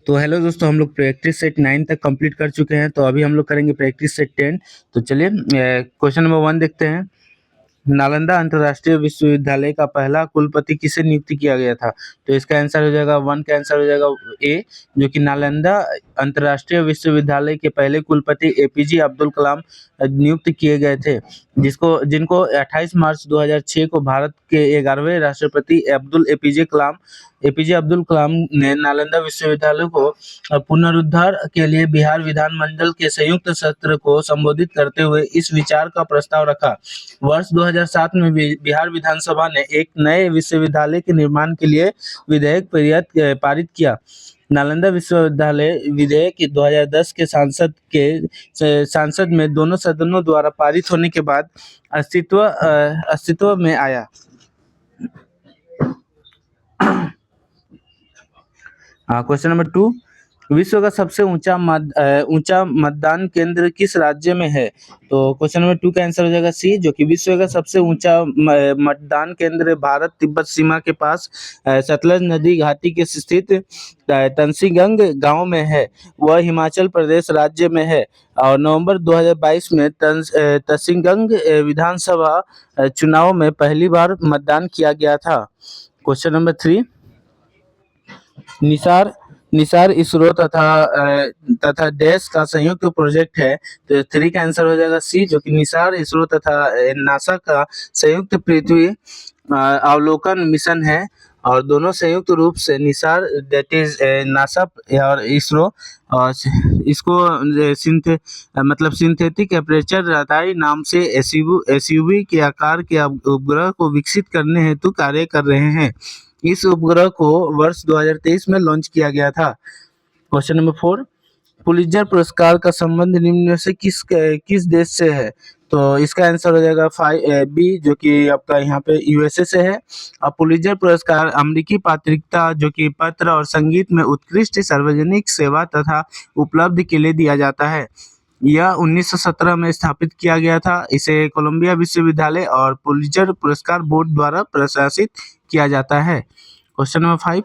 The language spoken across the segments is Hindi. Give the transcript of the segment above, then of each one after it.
तो हेलो दोस्तों, हम लोग प्रैक्टिस सेट 9 तक कंप्लीट कर चुके हैं। तो अभी हम लोग करेंगे प्रैक्टिस सेट 10। तो चलिए क्वेश्चन नंबर 1 देखते हैं। नालंदा अंतर्राष्ट्रीय विश्वविद्यालय का पहला कुलपति किसे नियुक्त किया गया था? तो इसका आंसर हो जाएगा 1 का आंसर हो जाएगा ए, जो कि नालंदा अंतर्राष्ट्रीय विश्वविद्यालय के पहले कुलपति एपीजे अब्दुल कलाम नियुक्त किए गए थे, जिनको 28 मार्च 2006 को भारत के 11वें राष्ट्रपति एपीजे अब्दुल कलाम ने नालंदा विश्वविद्यालय को पुनरुद्धार के लिए बिहार विधानमंडल के संयुक्त सत्र को संबोधित करते हुए इस विचार का प्रस्ताव रखा। वर्ष 2007 में बिहार विधानसभा ने एक नए विश्वविद्यालय के निर्माण के लिए विधेयक पारित किया। नालंदा विश्वविद्यालय विधेयक 2010 के सांसद में दोनों सदनों द्वारा पारित होने के बाद अस्तित्व में आया। क्वेश्चन नंबर 2, विश्व का सबसे ऊंचा मतदान केंद्र किस राज्य में है? तो क्वेश्चन नंबर 2 का आंसर हो जाएगा सी, जो कि विश्व का सबसे ऊंचा मतदान केंद्र भारत तिब्बत सीमा के पास सतलज नदी घाटी के स्थित तंसीगंग गांव में है। वह हिमाचल प्रदेश राज्य में है और नवंबर 2022 में तंसीगंग विधानसभा चुनाव में पहली बार मतदान किया गया था। क्वेश्चन नंबर 3, निसार इसरो तथा डैश का संयुक्त प्रोजेक्ट है। तो 3 का आंसर हो जाएगा सी, जो कि निसार इसरो तथा नासा का संयुक्त पृथ्वी अवलोकन मिशन है और दोनों संयुक्त रूप से निसार दैट इज नासा और इसरो और इसको सिंथेटिक एपरेचर रडार नाम से एसयूवी के आकार के उपग्रह को विकसित करने हेतु कार्य कर रहे हैं। इस उपग्रह को वर्ष 2023 में लॉन्च किया गया था। क्वेश्चन नंबर 4, पुलित्जर पुरस्कार का संबंध निम्न में से किस देश से है? तो इसका आंसर हो जाएगा बी, जो कि आपका यहाँ पे यूएसए से है। और पुलित्जर पुरस्कार अमेरिकी पत्रिका जो कि पत्र और संगीत में उत्कृष्ट सार्वजनिक सेवा तथा उपलब्धि के लिए दिया जाता है। यह 1917 में स्थापित किया गया था। इसे कोलंबिया विश्वविद्यालय और पुलित्जर पुरस्कार बोर्ड द्वारा प्रशासित किया जाता है। क्वेश्चन नंबर 5,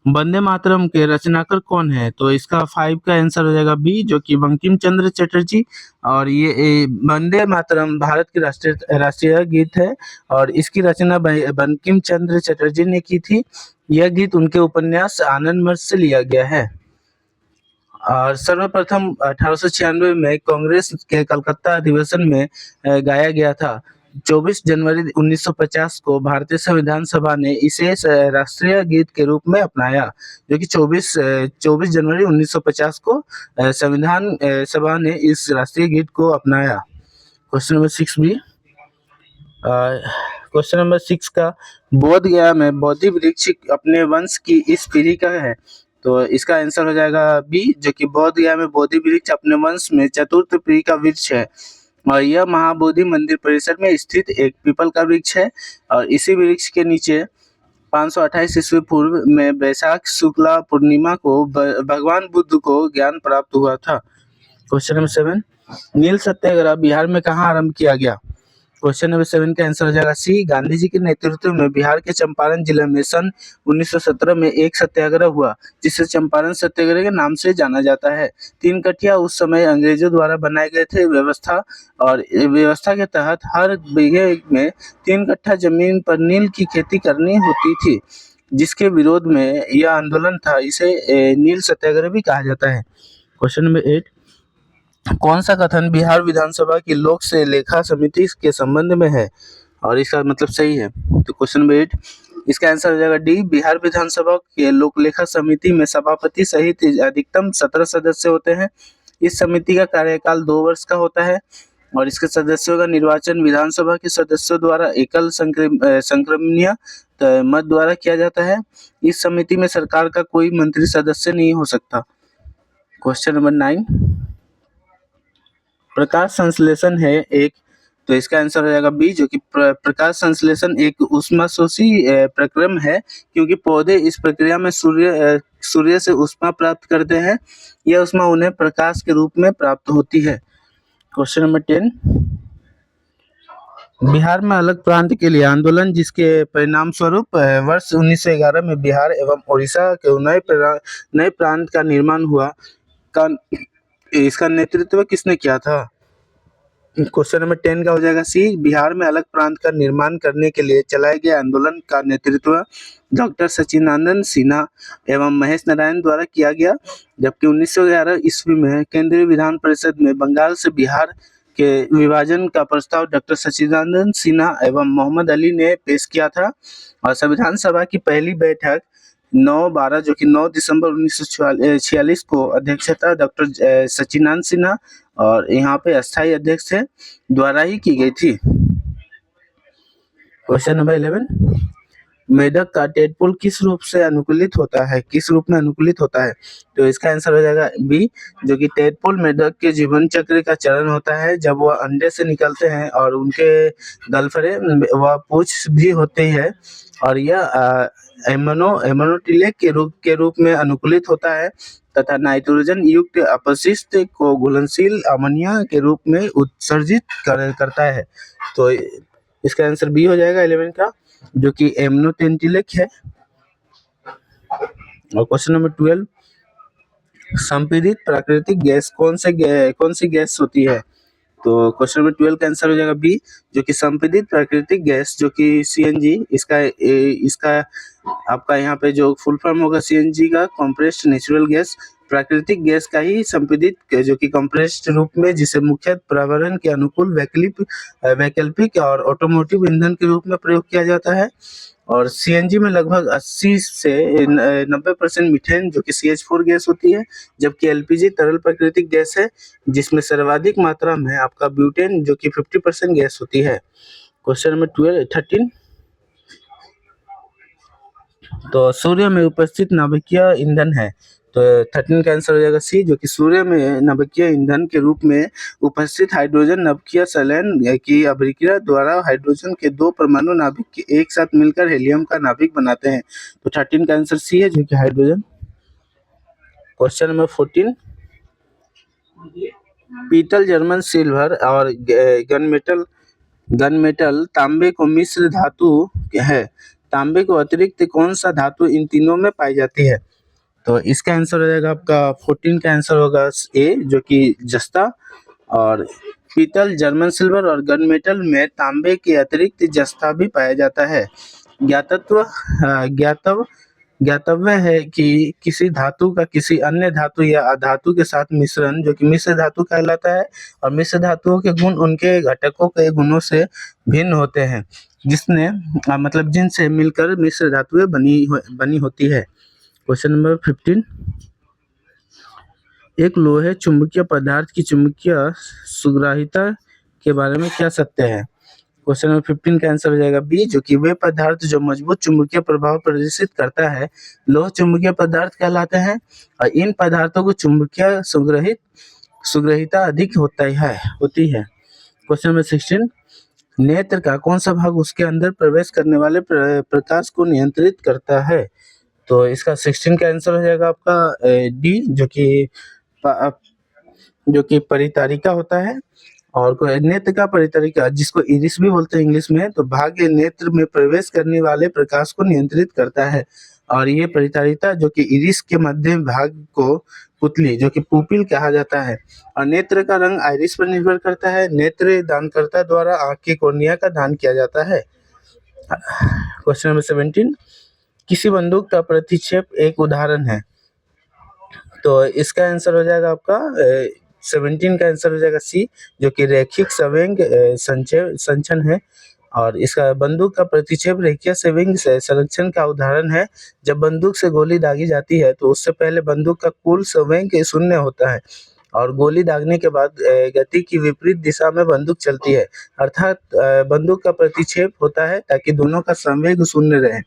वंदे मातरम के रचनाकार कौन है? तो इसका 5 का आंसर हो जाएगा बी, जो कि बंकिम चंद्र चटर्जी। और ये वंदे मातरम भारत की राष्ट्रीय गीत है और इसकी रचना बंकिम चंद्र चटर्जी ने की थी। यह गीत उनके उपन्यास आनंद मर्ज से लिया गया है और सर्वप्रथम 1896 में कांग्रेस के कलकत्ता अधिवेशन में गाया गया था। 24 जनवरी 1950 को भारतीय संविधान सभा ने इसे राष्ट्रीय गीत के रूप में अपनाया, जो कि 24 जनवरी 1950 को संविधान सभा ने इस राष्ट्रीय गीत को अपनाया। क्वेश्चन नंबर 6 भी, क्वेश्चन नंबर 6 का, बोध गया में बोधि वृक्ष अपने वंश की इस पीढ़ी का है। तो इसका आंसर हो जाएगा बी, जो कि बोध गया में बोधि वृक्ष अपने वंश में चतुर्थ पीढ़ी का वृक्ष है और यह महाबोधि मंदिर परिसर में स्थित एक पीपल का वृक्ष है और इसी वृक्ष के नीचे 528 ईस्वी पूर्व में वैशाख शुक्ला पूर्णिमा को भगवान बुद्ध को ज्ञान प्राप्त हुआ था। क्वेश्चन नंबर 7, नील सत्याग्रह बिहार में कहाँ आरंभ किया गया? क्वेश्चन नंबर 7 का आंसर हो जाएगा सी, गांधी जी के नेतृत्व में बिहार के चंपारण जिले में सन 1917 में एक सत्याग्रह हुआ, जिसे चंपारण सत्याग्रह के नाम से जाना जाता है। 3 कठिया उस समय अंग्रेजों द्वारा बनाए गए थे व्यवस्था के तहत हर बीघे में 3 कट्ठा जमीन पर नील की खेती करनी होती थी, जिसके विरोध में यह आंदोलन था। इसे नील सत्याग्रह भी कहा जाता है। क्वेश्चन नंबर 8, कौन सा कथन बिहार विधानसभा की लोक से लेखा समिति के संबंध में है और इसका मतलब सही है? तो क्वेश्चन नंबर 8, इसका आंसर हो जाएगा डी, बिहार विधानसभा के लोक लेखा समिति में सभापति सहित अधिकतम 17 सदस्य होते हैं। इस समिति का कार्यकाल 2 वर्ष का होता है और इसके सदस्यों का निर्वाचन विधानसभा के सदस्यों द्वारा एकल संक्रमणीय मत द्वारा किया जाता है। इस समिति में सरकार का कोई मंत्री सदस्य नहीं हो सकता। क्वेश्चन नंबर 9, प्रकाश संश्लेषण है एक। तो इसका आंसर हो जाएगा बी, जो कि प्रकाश संश्लेषण एक ऊष्माशोषी प्रक्रम है, क्योंकि पौधे इस प्रक्रिया में सूर्य से ऊष्मा प्राप्त करते हैं। यह ऊष्मा उन्हें प्रकाश के रूप में प्राप्त होती है। क्वेश्चन नंबर 10, बिहार में अलग प्रांत के लिए आंदोलन, जिसके परिणाम स्वरूप वर्ष 1911 में बिहार एवं उड़ीसा के नए प्रांत का निर्माण हुआ। का इसका नेतृत्व किसने किया था? क्वेश्चन नंबर 10 का हो जाएगा सी, बिहार में अलग प्रांत का निर्माण करने के लिए चलाए गए आंदोलन का नेतृत्व डॉक्टर सच्चिदानंद सिन्हा एवं महेश नारायण द्वारा किया गया। जबकि 1911 ईस्वी में केंद्रीय विधान परिषद में बंगाल से बिहार के विभाजन का प्रस्ताव डॉक्टर सच्चिदानंद सिन्हा एवं मोहम्मद अली ने पेश किया था। और संविधान सभा की पहली बैठक 9/12 जो कि 9 दिसंबर 1946 को अध्यक्षता डॉक्टर सच्चिदानंद सिन्हा और यहाँ पे अस्थायी अध्यक्ष थे द्वारा ही की गई थी। क्वेश्चन नंबर 11, मेढक का टेडपोल किस रूप से अनुकूलित होता है? किस रूप में अनुकूलित होता है? तो इसका आंसर हो जाएगा बी, जो कि टेडपोल मेढक के जीवन चक्र का चरण होता है जब वह अंडे से निकलते हैं और उनके गलफरे व पूंछ भी होती है, और यह एमोनोटिलेक के रूप में अनुकूलित होता है तथा नाइट्रोजन युक्त अपशिष्ट को घुलनशील अमोनिया के रूप में उत्सर्जित करता है। तो इसका आंसर बी हो जाएगा 11 का, जो कि एमोनोटेंटिलेक है। और क्वेश्चन नंबर 12, संपीड़ित प्राकृतिक गैस कौन सी गैस होती है? तो क्वेश्चन नंबर 12 का आंसर हो जाएगा बी, जो कि संपीड़ित प्राकृतिक गैस जो कि सीएनजी, इसका आपका यहाँ पे जो फुल फॉर्म होगा सीएनजी का कंप्रेस्ड नेचुरल गैस, प्राकृतिक गैस का ही संपीड़ित जो कि कंप्रेस्ड रूप में, जिसे मुख्यतः पर्यावरण के अनुकूल वैकल्पिक और ऑटोमोटिव ईंधन के रूप में प्रयोग किया जाता है। और सीएनजी में लगभग 80 से 90% मीथेन जो कि CH4 गैस होती है, जबकि एलपीजी तरल प्राकृतिक गैस है जिसमें सर्वाधिक मात्रा में आपका ब्यूटेन जो कि 50% गैस होती है। क्वेश्चन नंबर 13, तो सूर्य में उपस्थित नाभिकीय ईंधन है। तो 13 का आंसर हो जाएगा सी, जो कि सूर्य में नाभिकीय ईंधन के रूप में उपस्थित हाइड्रोजन नाभिकीय संलयन की अभिक्रिया द्वारा हाइड्रोजन के 2 परमाणु नाभिक एक साथ मिलकर हेलियम का नाभिक बनाते हैं। तो 13 का आंसर सी है, जो कि हाइड्रोजन। क्वेश्चन नंबर 14, पीतल, जर्मन सिल्वर और गन मेटल तांबे को मिश्र धातु है। तांबे को अतिरिक्त कौन सा धातु इन तीनों में पाई जाती है? तो इसका आंसर हो जाएगा आपका 14 का आंसर होगा ए, जो कि जस्ता। और पीतल, जर्मन सिल्वर और गन मेटल में तांबे के अतिरिक्त जस्ता भी पाया जाता है। ज्ञातव्य है कि किसी धातु का किसी अन्य धातु या अधातु के साथ मिश्रण जो कि मिश्र धातु कहलाता है, और मिश्र धातुओं के गुण उनके घटकों के गुणों से भिन्न होते हैं, मतलब जिनसे मिलकर मिश्र धातुएं बनी होती है। क्वेश्चन नंबर 15, एक लोहे चुंबकीय पदार्थ की चुंबकीय सुग्राहिता के बारे में क्या सत्य है? क्वेश्चन नंबर 15 का आंसर हो जाएगा बी, जो कि वे पदार्थ जो मजबूत चुंबकीय प्रभाव प्रदर्शित करता है लोह चुंबकीय पदार्थ कहलाते हैं, और इन पदार्थों को चुंबकीय सुग्रहिता अधिक होती है। क्वेश्चन नंबर 16, नेत्र का कौन सा भाग उसके अंदर प्रवेश करने वाले प्रकाश को नियंत्रित करता है? तो इसका 16 का आंसर हो जाएगा आपका डी, जो कि परितारिका होता है। और नेत्र का परितारिका, जिसको इरिस भी बोलते हैं इंग्लिश में, तो भाग्य नेत्र में प्रवेश करने वाले प्रकाश को नियंत्रित करता है। और ये परितारिता जो कि इरिस के मध्य भाग को पुतली जो कि पुपिल कहा जाता है। और नेत्र का रंग आइरिस पर निर्भर करता है। नेत्र दानकर्ता द्वारा आंख की कॉर्निया का दान किया जाता है। क्वेश्चन नंबर 17, किसी बंदूक का प्रतिक्षेप एक उदाहरण है। तो इसका आंसर हो जाएगा आपका 17 का आंसर हो जाएगा सी, जो कि रैखिक संवेग संचरण है। और इसका बंदूक का प्रतिक्षेप रेखीय संवेग संरक्षण का उदाहरण है। जब बंदूक से गोली दागी जाती है तो उससे पहले बंदूक का कुल संवेग 0 होता है, और गोली दागने के बाद गति की विपरीत दिशा में बंदूक चलती है, अर्थात बंदूक का प्रतिक्षेप होता है ताकि दोनों का संवेग 0 रहे।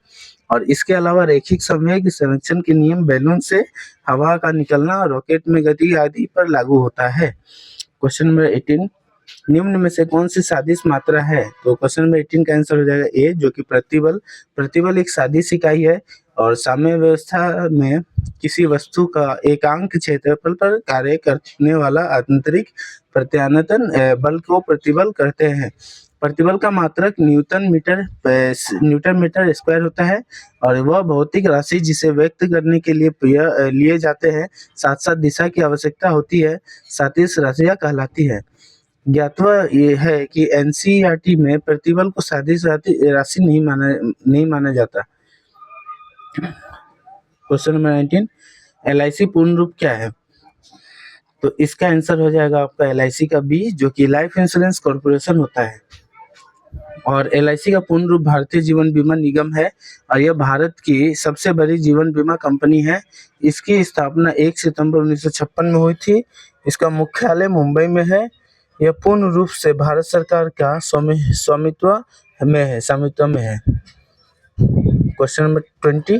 और इसके अलावा रैखिक संवेग संरक्षण के नियम बैलून से हवा का निकलना, रॉकेट में गति आदि पर लागू होता है। क्वेश्चन नंबर 18, निम्न में से कौन सी सादिश मात्रा है? तो क्वेश्चन नंबर 18 का आंसर हो जाएगा ए, जो कि प्रतिबल। प्रतिबल एक सादिश इकाई है और साम्य व्यवस्था में किसी वस्तु का एकांक क्षेत्रफल पर कार्य करने वाला आंतरिक प्रत्यानतन बल को प्रतिबल कहते हैं। प्रतिबल का मात्रक न्यूटन मीटर स्क्वायर होता है और वह भौतिक राशि जिसे व्यक्त करने के लिए लिए जाते हैं, साथ साथ दिशा की आवश्यकता होती है, सदिश राशियां कहलाती है। ज्ञातवा ये है कि एनसीईआरटी में प्रतिबल को सदिश राशि नहीं माना जाता। क्वेश्चन नंबर 19, एलआईसी पूर्ण रूप क्या है? तो इसका आंसर हो जाएगा आपका एलआईसी का बी, जो कि लाइफ इंश्योरेंस कॉर्पोरेशन होता है। और एलआईसी का पूर्ण रूप भारतीय जीवन बीमा निगम है और यह भारत की सबसे बड़ी जीवन बीमा कंपनी है। इसकी स्थापना 1 सितंबर 1956 में हुई थी। इसका मुख्यालय मुंबई में है। यह पूर्ण रूप से भारत सरकार का स्वामित्व में है। क्वेश्चन नंबर 20,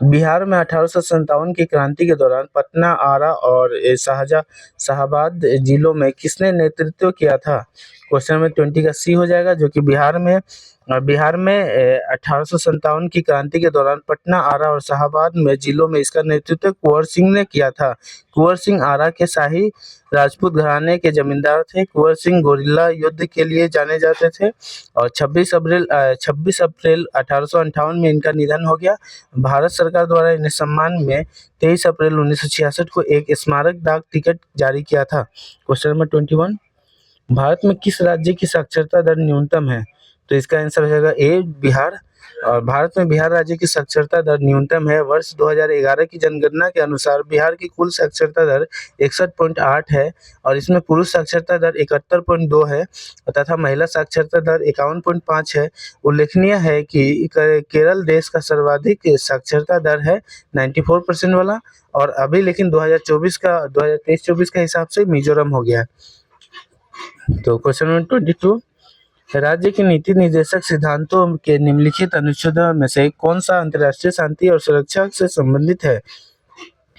बिहार में 1857 की क्रांति के दौरान पटना, आरा और शाहाबाद जिलों में किसने नेतृत्व किया था? क्वेश्चन नंबर 20 का सी हो जाएगा, जो कि बिहार में 1857 की क्रांति के दौरान पटना, आरा और शाहाबाद में जिलों में इसका नेतृत्व कुंवर सिंह ने किया था। कुंवर सिंह आरा के शाही राजपूत घराने के जमींदार थे। कुंवर सिंह गोरिल्ला युद्ध के लिए जाने जाते थे और 26 अप्रैल 1858 में इनका निधन हो गया। भारत सरकार द्वारा इन्हें सम्मान में 23 अप्रैल 1966 को एक स्मारक डाक टिकट जारी किया था। क्वेश्चन नंबर 21, भारत में किस राज्य की साक्षरता दर न्यूनतम है? तो इसका आंसर हो जाएगा ए, बिहार। और भारत में बिहार राज्य की साक्षरता दर न्यूनतम है। वर्ष 2011 की जनगणना के अनुसार बिहार की कुल साक्षरता दर 61.8 है और इसमें पुरुष साक्षरता दर 71.2 है तथा महिला साक्षरता दर 51.5 है। उल्लेखनीय है कि केरल देश का सर्वाधिक साक्षरता दर है 94% वाला, और अभी लेकिन 2023-24 का हिसाब से मिजोरम हो गया। तो क्वेश्चन नंबर 22, राज्य के नीति निर्देशक सिद्धांतों के निम्नलिखित अनुच्छेदों में से कौन सा अंतर्राष्ट्रीय शांति और सुरक्षा से संबंधित है?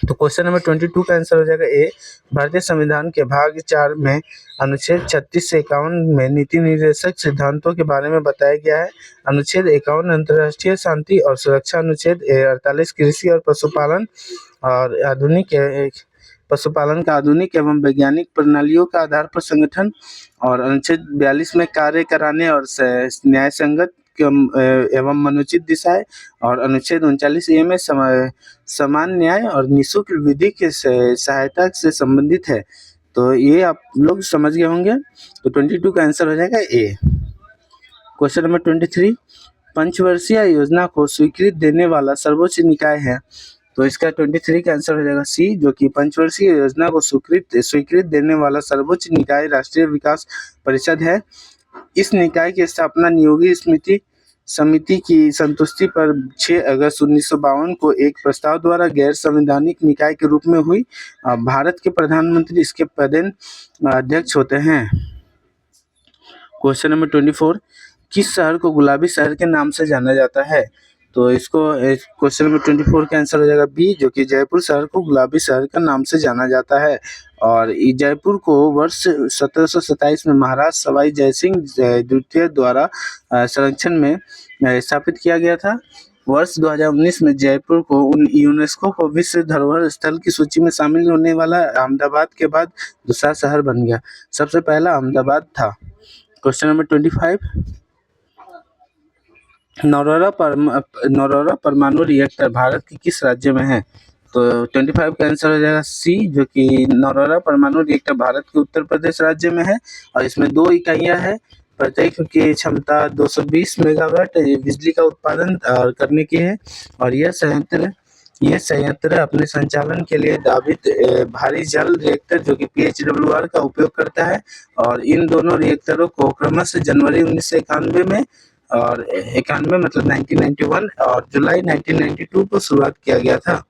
तो क्वेश्चन नंबर 22 का आंसर हो जाएगा ए, भारतीय संविधान के भाग 4 में अनुच्छेद 36 से 51 में नीति निर्देशक सिद्धांतों के बारे में बताया गया है। अनुच्छेद 51 अंतर्राष्ट्रीय शांति और सुरक्षा, अनुच्छेद 48 कृषि और पशुपालन का आधुनिक एवं वैज्ञानिक प्रणालियों का आधार पर संगठन, और अनुच्छेद 42 में कार्य कराने और न्याय संगत एवं मनुचित दिशाएं, और अनुच्छेद 39 में समान न्याय और निःशुल्क विधि के सहायता से संबंधित है। तो ये आप लोग समझ गए होंगे। तो 22 का आंसर हो जाएगा ए। क्वेश्चन नंबर 23, पंचवर्षीय योजना को स्वीकृति देने वाला सर्वोच्च निकाय है। तो इसका 23 का आंसर हो जाएगा सी, जो कि पंचवर्षीय योजना को स्वीकृति देने वाला सर्वोच्च निकाय राष्ट्रीय विकास परिषद है। इस निकाय की स्थापना नियोगी समिति की संतुष्टि पर 6 अगस्त 1952 को एक प्रस्ताव द्वारा गैर संवैधानिक निकाय के रूप में हुई। भारत के प्रधानमंत्री इसके पदेन अध्यक्ष होते हैं। क्वेश्चन नंबर 24, किस शहर को गुलाबी शहर के नाम से जाना जाता है? तो इसको क्वेश्चन नंबर 24 का आंसर हो जाएगा बी, जो कि जयपुर शहर को गुलाबी शहर का नाम से जाना जाता है। और जयपुर को वर्ष 1727 में महाराज सवाई जयसिंह द्वितीय द्वारा संरक्षण में स्थापित किया गया था। वर्ष 2019 में जयपुर को यूनेस्को को विश्व धरोहर स्थल की सूची में शामिल होने वाला अहमदाबाद के बाद दूसरा शहर बन गया। सबसे पहला अहमदाबाद था। क्वेश्चन नंबर 25, नौरोरा परमाणु रिएक्टर भारत के किस राज्य में है? तो 25 का आंसर हो जाएगा सी, जो कि नौरोरा परमाणु रिएक्टर भारत के उत्तर प्रदेश राज्य में है और इसमें 2 इकाइयां हैं। प्रत्येक की क्षमता 220 मेगावाट बिजली का उत्पादन करने की है और यह संयंत्र अपने संचालन के लिए दावित भारी जल रिएक्टर, जो कि PHWR का उपयोग करता है। और इन दोनों रिएक्टरों को क्रमशः जनवरी 1991 में और 91 मतलब 1991 और जुलाई 1992 को शुरुआत किया गया था।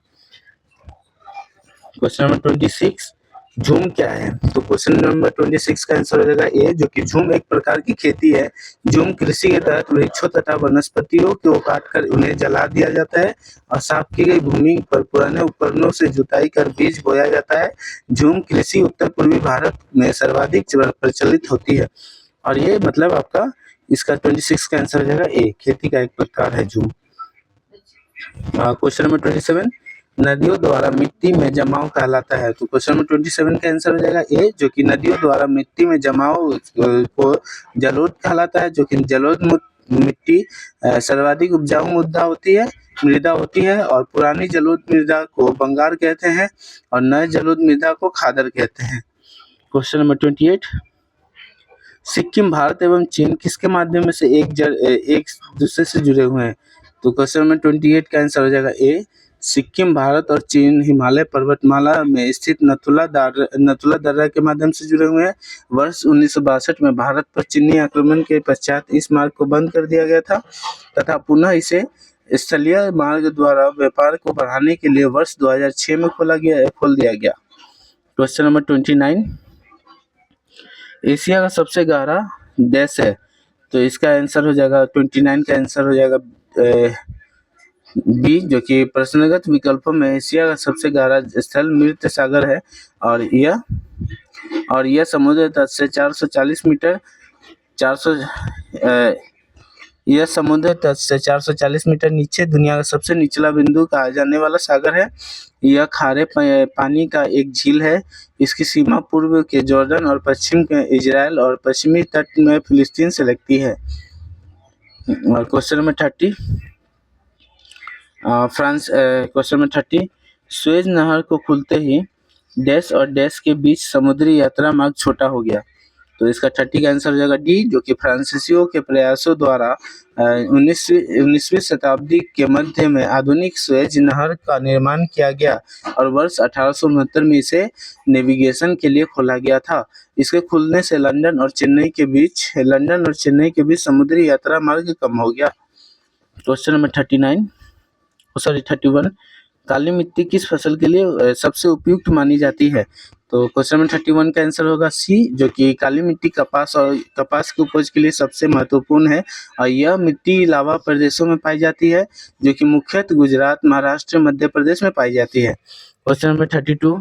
क्वेश्चन नंबर 26, झूम क्या है? तो क्वेश्चन नंबर 26 का आंसर हो जाएगा ए, जो कि झूम एक प्रकार की खेती है। झूम कृषि के तहत वृक्षों तथा वनस्पतियों को काटकर उन्हें जला दिया जाता है और साफ की गई भूमि पर पुराने उपकरणों से जुताई कर बीज बोया जाता है। झूम कृषि उत्तर पूर्वी भारत में सर्वाधिक प्रचलित होती है और ये मतलब आपका इसका 26 का आंसर हो जाएगा ए, खेती का एक प्रकार है झूम। क्वेश्चन नंबर 27, नदियों द्वारा मिट्टी में जमाव कहलाता है। तो क्वेश्चन नंबर 27 का आंसर हो जाएगा ए, जो कि नदियों द्वारा मिट्टी में जमाव को जलोढ़ कहलाता है, जो कि जलोढ़ मिट्टी सर्वाधिक उपजाऊ मृदा होती है और पुरानी जलोढ़ मृदा को बंगार कहते हैं और नए जलोढ़ मृदा को खादर कहते हैं। क्वेश्चन नंबर 28, सिक्किम भारत एवं चीन किसके माध्यम से एक दूसरे से जुड़े हुए हैं? तो क्वेश्चन नंबर 28 का आंसर हो जाएगा ए, सिक्किम भारत और चीन हिमालय पर्वतमाला में स्थित नथुला दर्रा के माध्यम से जुड़े हुए हैं। वर्ष 1962 में भारत पर चीनी आक्रमण के पश्चात इस मार्ग को बंद कर दिया गया था तथा पुनः इसे स्थलीय मार्ग द्वारा व्यापार को बढ़ाने के लिए वर्ष 2006 में खोल दिया गया। क्वेश्चन नंबर 29, एशिया का सबसे गहरा देश है? तो इसका आंसर हो जाएगा 29 का आंसर हो जाएगा बी, जो कि प्रश्नगत विकल्पों में एशिया का सबसे गहरा स्थल मृत सागर है और यह समुद्र तट से 440 मीटर यह समुद्र तट से 440 मीटर नीचे दुनिया का सबसे निचला बिंदु कहा जाने वाला सागर है। यह खारे पानी का एक झील है। इसकी सीमा पूर्व के जॉर्डन और पश्चिम के इजराइल और पश्चिमी तट में फिलिस्तीन से लगती है। और question number 30, question number 30, Suez नहर को खुलते ही डैश और डैश के बीच समुद्री यात्रा मार्ग छोटा हो गया। तो इसका 30 का आंसर हो जाएगा डी, जो कि फ्रांसीसियों के प्रयासों द्वारा 19वीं शताब्दी के मध्य में आधुनिक सुएज नहर का निर्माण किया गया और वर्ष 1869 में इसे नेविगेशन के लिए खोला गया था। इसके खुलने से लंदन और चेन्नई के बीच समुद्री यात्रा मार्ग कम हो गया। क्वेश्चन नंबर 31, काली मिट्टी किस फसल के लिए सबसे उपयुक्त मानी जाती है? तो क्वेश्चन नंबर 31 का आंसर होगा सी, जो कि काली मिट्टी कपास की उपज के लिए सबसे महत्वपूर्ण है और यह मिट्टी लावा प्रदेशों में पाई जाती है, जो कि मुख्यतः गुजरात, महाराष्ट्र, मध्य प्रदेश में पाई जाती है। क्वेश्चन नंबर 32,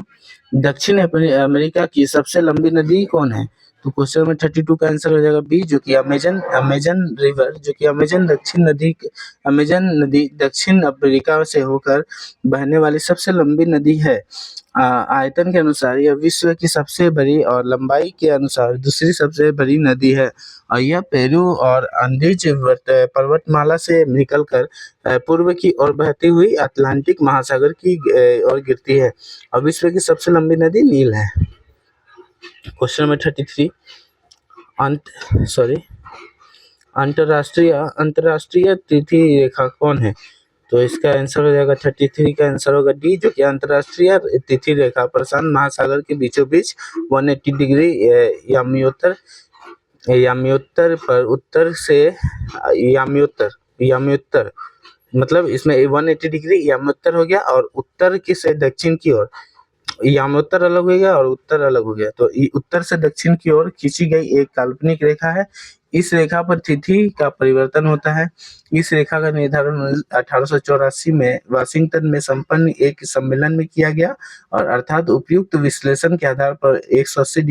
दक्षिण अमेरिका की सबसे लंबी नदी कौन है? तो क्वेश्चन नंबर 32 का आंसर हो जाएगा बी, जो कि अमेजन रिवर, जो कि अमेजन नदी दक्षिण अफ्रीका से होकर बहने वाली सबसे लंबी नदी है। आयतन के अनुसार यह विश्व की सबसे बड़ी और लंबाई के अनुसार दूसरी सबसे बड़ी नदी है और यह पेरू और अंडीज पर्वतमाला से निकलकर पूर्व की ओर बहती हुई अटलांटिक महासागर की ओर गिरती है और विश्व की सबसे लंबी नदी नील है। क्वेश्चन नंबर 33, अंतरराष्ट्रीय तिथि रेखा कौन है? तो इसका आंसर हो जाएगा 33 का आंसर होगा डी, जो कि अंतरराष्ट्रीय तिथि रेखा प्रशांत महासागर के बीचों बीच 180 डिग्री याम्योत्तर पर उत्तर से याम्योत्तर मतलब इसमें 180 डिग्री याम्योत्तर हो गया और उत्तर की से दक्षिण की ओर यामोत्तर अलग हो गया और उत्तर अलग हो गया। तो उत्तर से दक्षिण की ओर खींची गई एक काल्पनिक रेखा है। इस रेखा पर तिथि का परिवर्तन होता है। इस रेखा का निर्धारण 1884 में वाशिंगटन में संपन्न एक सम्मेलन में किया गया और अर्थात उपयुक्त विश्लेषण के आधार पर 180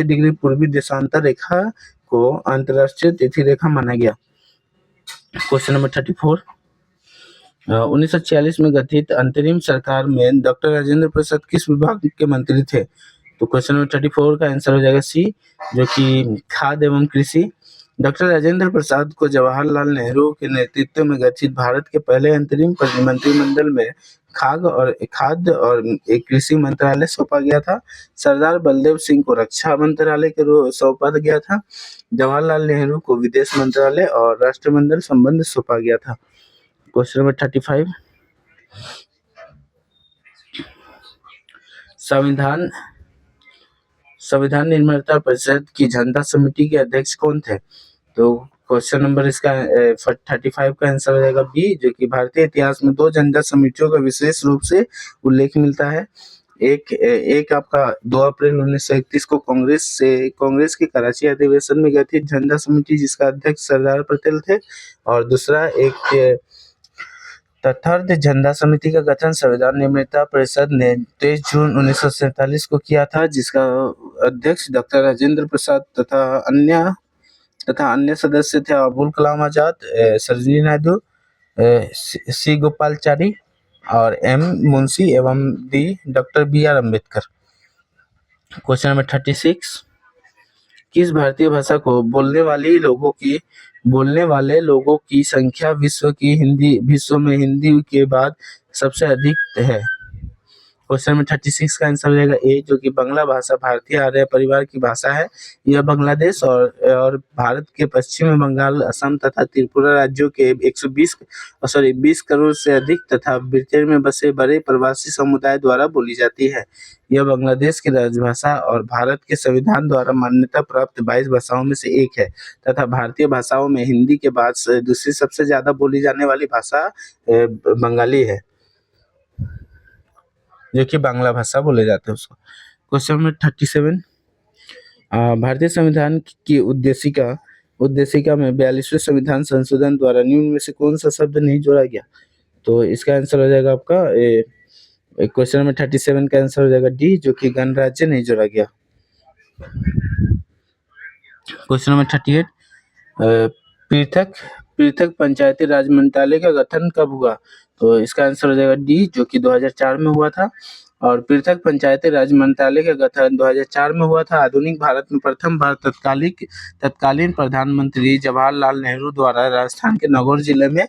डिग्री पूर्वी देशांतर रेखा को अंतरराष्ट्रीय तिथि रेखा माना गया। क्वेश्चन नंबर 34, 1946 में गठित अंतरिम सरकार में डॉक्टर राजेंद्र प्रसाद किस विभाग के मंत्री थे? तो क्वेश्चन नंबर 34 का आंसर हो जाएगा सी, जो कि खाद्य एवं कृषि। डॉक्टर राजेंद्र प्रसाद को जवाहरलाल नेहरू के नेतृत्व में गठित भारत के पहले अंतरिम मंत्रिमंडल में खाद्य और कृषि मंत्रालय सौंपा गया था। सरदार बलदेव सिंह को रक्षा मंत्रालय के सौंपा गया था। जवाहरलाल नेहरू को विदेश मंत्रालय और राष्ट्रमंडल संबंध सौंपा गया था। क्वेश्चन नंबर 35, संविधान निर्माता परिषद की झंडा समिति के अध्यक्ष कौन थे? तो क्वेश्चन नंबर इसका 35 का आंसर हो जाएगा बी, जो कि भारतीय इतिहास में 2 झंडा समितियों का विशेष रूप से उल्लेख मिलता है। एक आपका 2 अप्रैल 1931 को कांग्रेस के कराची अधिवेशन में गठित झंडा समिति, जिसका अध्यक्ष सरदार पटेल थे, और दूसरा एक तथार्थ झंडा समिति का गठन संविधान निर्माता परिषद ने 23 जून 1947 को किया था, जिसका अध्यक्ष डॉक्टर राजेंद्र प्रसाद तथा अन्य सदस्य थे अबुल कलाम आजाद, सरोजिनी नायडू, सी गोपालाचारी और एम मुंशी एवं डी doctor B R. Ambedkar. Question number 36, किस भारतीय भाषा को बोलने वाले लोगों की संख्या विश्व में हिंदी के बाद सबसे अधिक है? क्वेश्चन नंबर 36 का आंसर हो जाएगा ए, जो कि बांग्ला भाषा भारतीय आर्य परिवार की भाषा है। यह बांग्लादेश और भारत के पश्चिम में बंगाल, असम तथा त्रिपुरा राज्यों के 20 करोड़ से अधिक तथा ब्रिटेन में बसे बड़े प्रवासी समुदाय द्वारा बोली जाती है। यह बांग्लादेश की राजभाषा और भारत के संविधान द्वारा मान्यता प्राप्त 22 भाषाओं में से एक है तथा भारतीय भाषाओं में हिंदी के बाद दूसरी सबसे ज्यादा बोली जाने वाली भाषा बंगाली है, जो कि बांग्ला भाषा बोले जाते हैं उसको। क्वेश्चन नंबर 37, भारतीय संविधान की उद्देशिका में 42वें संविधान संशोधन द्वारा निम्न में से कौन सा शब्द नहीं जोड़ा गया? तो इसका आंसर हो जाएगा आपका क्वेश्चन नंबर 37 का आंसर हो जाएगा डी, जो कि गणराज्य नहीं जोड़ा गया। क्वेश्चन नंबर 38, पृथक पंचायती राज मंत्रालय का गठन कब हुआ? तो इसका आंसर हो जाएगा डी, जो कि 2004 में हुआ था। और पृथक पंचायती राज मंत्रालय का गठन 2004 में हुआ था। आधुनिक भारत में प्रथम बार तत्कालीन प्रधानमंत्री जवाहरलाल नेहरू द्वारा राजस्थान के नागौर जिले में